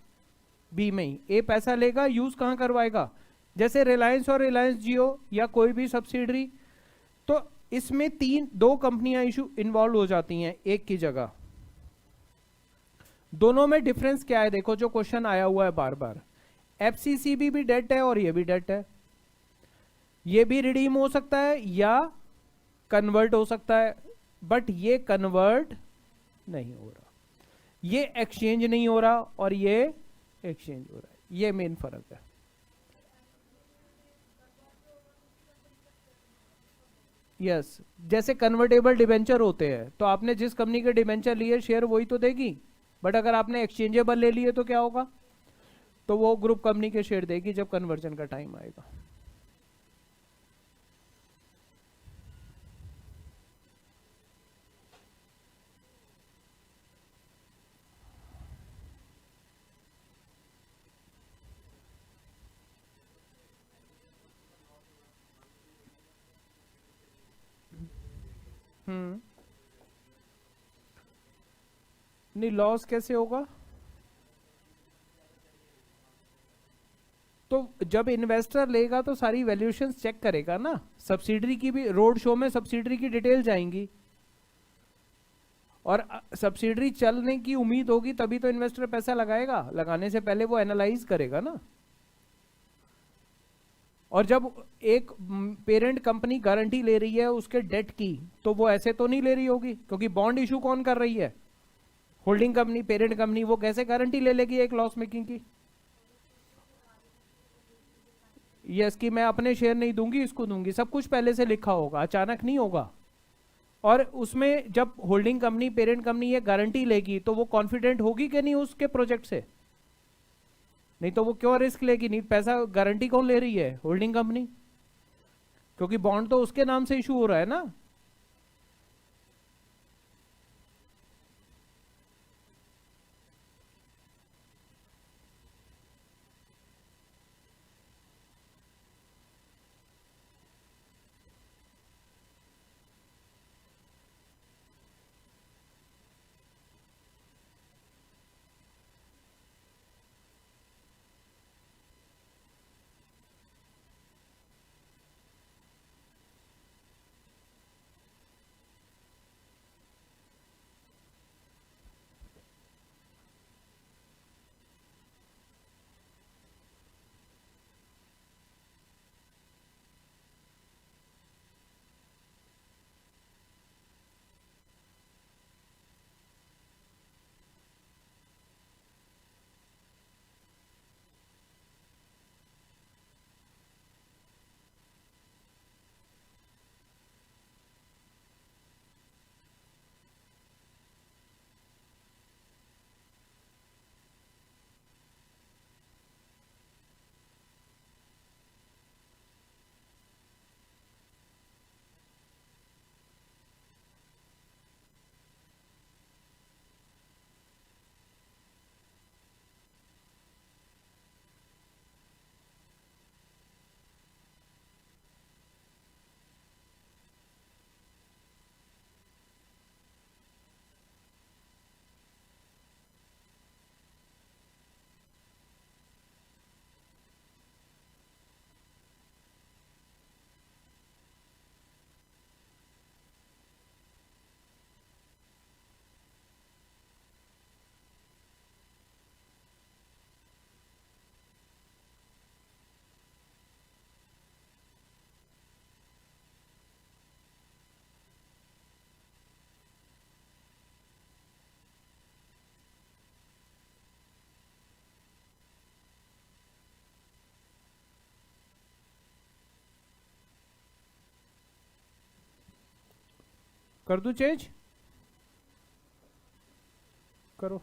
बी में ही। ए पैसा लेगा, यूज कहां करवाएगा? जैसे रिलायंस और रिलायंस जियो या कोई भी सब्सिडरी। तो इसमें दो कंपनियां इशू इन्वॉल्व हो जाती हैं एक की जगह। दोनों में डिफरेंस क्या है? देखो जो क्वेश्चन आया हुआ है बार बार, एफसीसीबी भी डेट है और ये भी डेट है, ये भी रिडीम हो सकता है या कन्वर्ट हो सकता है, बट ये कन्वर्ट नहीं हो रहा, ये एक्सचेंज नहीं हो रहा और ये एक्सचेंज हो रहा है, ये मेन फर्क है। यस, जैसे कन्वर्टेबल डिबेंचर होते हैं तो आपने जिस कंपनी के डिबेंचर लिए शेयर वही तो देगी, बट अगर आपने एक्सचेंजेबल ले लिए तो क्या होगा? तो वो ग्रुप कंपनी के शेयर देगी जब कन्वर्जन का टाइम आएगा। हम्म। नहीं, लॉस कैसे होगा? तो जब इन्वेस्टर लेगा तो सारी वैल्यूएशन चेक करेगा ना, सब्सिडरी की भी रोड शो में सब्सिडरी की डिटेल जाएंगी, और सब्सिडरी चलने की उम्मीद होगी तभी तो इन्वेस्टर पैसा लगाएगा, लगाने से पहले वो एनालाइज करेगा ना। और जब एक पेरेंट कंपनी गारंटी ले रही है उसके डेट की, तो वो ऐसे तो नहीं ले रही होगी, क्योंकि बॉन्ड इशू कौन कर रही है? Holding company, parent company. वो कैसे गारंटी ले लेगी एक लॉस मेकिंग की? यस, कि मैं अपने शेयर नहीं दूंगी, इसको दूंगी, सब कुछ पहले से लिखा होगा, अचानक नहीं होगा। और उसमें जब होल्डिंग कंपनी, पेरेंट कंपनी ये गारंटी लेगी तो वो कॉन्फिडेंट होगी कि नहीं उसके प्रोजेक्ट से? नहीं तो वो क्यों रिस्क लेगी? नहीं, पैसा गारंटी कौन ले रही है? होल्डिंग कंपनी, क्योंकि बॉन्ड तो उसके नाम से इशू हो रहा है ना। कर दूं चेंज? करो।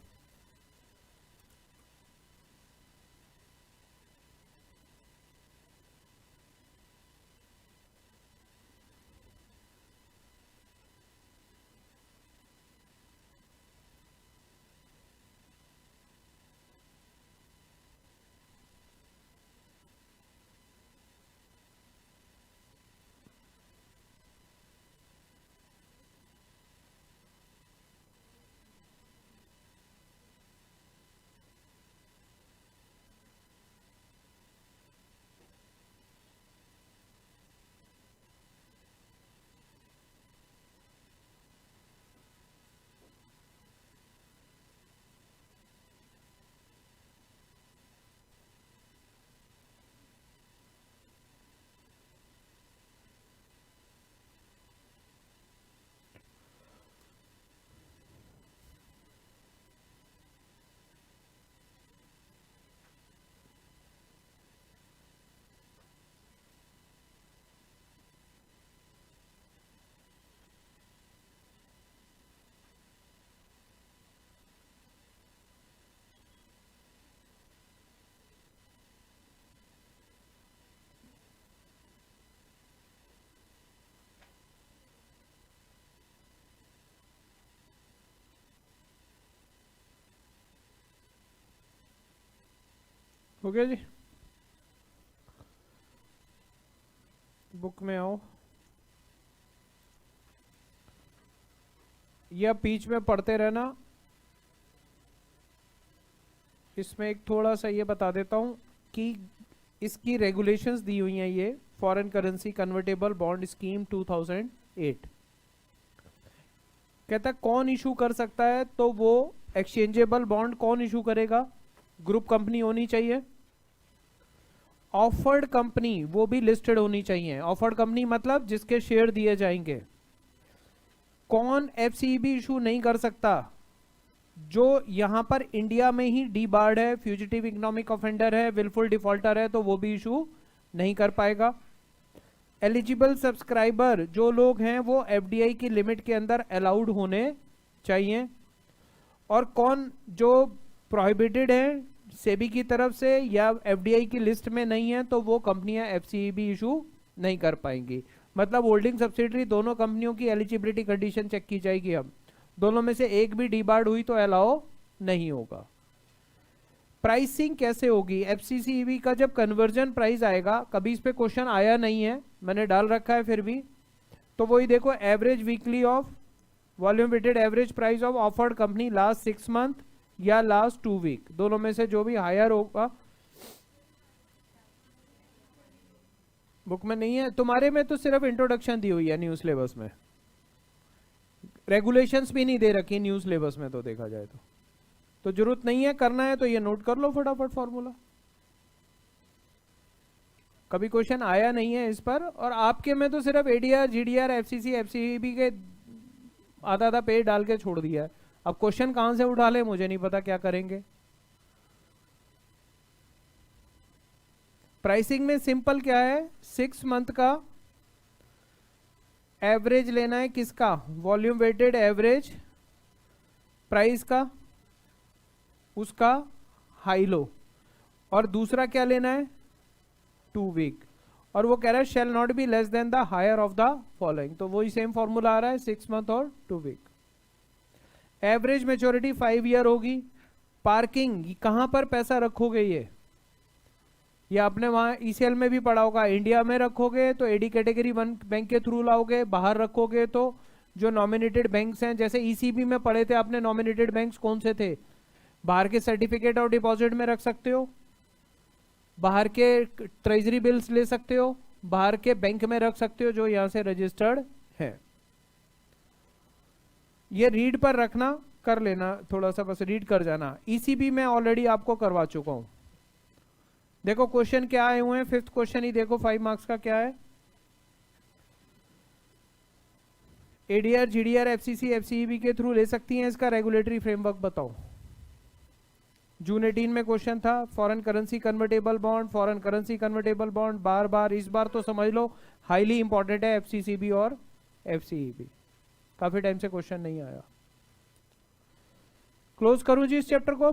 हो गया जी? बुक में आओ, या बीच में पढ़ते रहना। इसमें एक थोड़ा सा ये बता देता हूं कि इसकी रेगुलेशंस दी हुई हैं, ये foreign currency convertible bond scheme 2008। कहता है कौन इशू कर सकता है, तो वो एक्सचेंजेबल बॉन्ड कौन इशू करेगा? ग्रुप कंपनी होनी चाहिए, ऑफर्ड कंपनी वो भी लिस्टेड होनी चाहिए। ऑफर्ड कंपनी मतलब जिसके शेयर दिए जाएंगे। कौन एफसीईबी इशू नहीं कर सकता? जो यहां पर इंडिया में ही डी बार्ड है, फ्यूजिटिव इकोनॉमिक ऑफेंडर है, विलफुल डिफॉल्टर है, तो वो भी इशू नहीं कर पाएगा। एलिजिबल सब्सक्राइबर जो लोग हैं वो एफडीआई की लिमिट के अंदर अलाउड होने चाहिए। और कौन जो प्रोहिबिटेड है सेबी की तरफ से या एफडीआई की लिस्ट में नहीं है, तो वो कंपनियां एफसीईबी इशू नहीं कर पाएंगी। मतलब होल्डिंग सब्सिडरी दोनों कंपनियों की एलिजिबिलिटी कंडीशन चेक की जाएगी। अब दोनों में से एक भी डीबार्ड हुई तो अलाउ नहीं होगा। प्राइसिंग कैसे होगी? एफसीसीबी का जब कन्वर्जन प्राइस आएगा, कभी इस पे क्वेश्चन आया नहीं है, मैंने डाल रखा है फिर भी, तो वही देखो, average weekly of volume weighted average price of offered company last 6 month या लास्ट 2 वीक, दोनों में से जो भी हायर होगा। बुक में नहीं है तुम्हारे में, तो सिर्फ इंट्रोडक्शन दी हुई है न्यू सिलेबस में, रेगुलेशंस भी नहीं दे रखी न्यू सिलेबस में। तो देखा जाए तो जरूरत नहीं है, करना है तो ये नोट कर लो फटाफट फॉर्मूला। कभी क्वेश्चन आया नहीं है इस पर, और आपके में तो सिर्फ एडीआर, जीडीआर, एफसीसी, एफसीबी के आधा आधा पेज डाल के छोड़ दिया है। अब क्वेश्चन कहां से उठा ले मुझे नहीं पता, क्या करेंगे। प्राइसिंग में सिंपल क्या है, 6 मंथ का एवरेज लेना है, किसका? वॉल्यूम वेटेड एवरेज प्राइस का, उसका हाई लो। और दूसरा क्या लेना है? 2 वीक। और वो कह रहा है shall not be less than the higher of the following, तो वही सेम फॉर्मूला आ रहा है, 6 मंथ और 2 वीक। एवरेज मेच्योरिटी 5 ईयर होगी। पार्किंग कहां पर पैसा रखोगे? ये आपने वहां ईसीएल में भी पढ़ा होगा। इंडिया में रखोगे तो एडी कैटेगरी 1 बैंक के थ्रू लाओगे, बाहर रखोगे तो जो नॉमिनेटेड बैंक्स हैं, जैसे ईसीबी में पढ़े थे आपने, नॉमिनेटेड बैंक्स कौन से थे? बाहर के सर्टिफिकेट ऑफ डिपॉजिट में रख सकते हो, बाहर के ट्रेजरी बिल्स ले सकते हो, बाहर के बैंक में रख सकते हो जो यहां से रजिस्टर्ड है। ये रीड पर रखना, कर लेना थोड़ा सा, बस रीड कर जाना। ईसीबी में ऑलरेडी आपको करवा चुका हूं। देखो क्वेश्चन क्या आए हुए हैं, 5th क्वेश्चन ही देखो 5 मार्क्स का क्या है। एडीआर, जीडीआर, एफसीसी, एफसीईबी के थ्रू ले सकती हैं, इसका रेगुलेटरी फ्रेमवर्क बताओ। जून 18 में क्वेश्चन था, foreign currency convertible bond, foreign currency convertible bond, बार बार इस बार तो समझ लो हाईली इंपॉर्टेंट है एफसीसीबी और एफसीईबी। काफी टाइम से क्वेश्चन नहीं आया। क्लोज करूं जी इस चैप्टर को।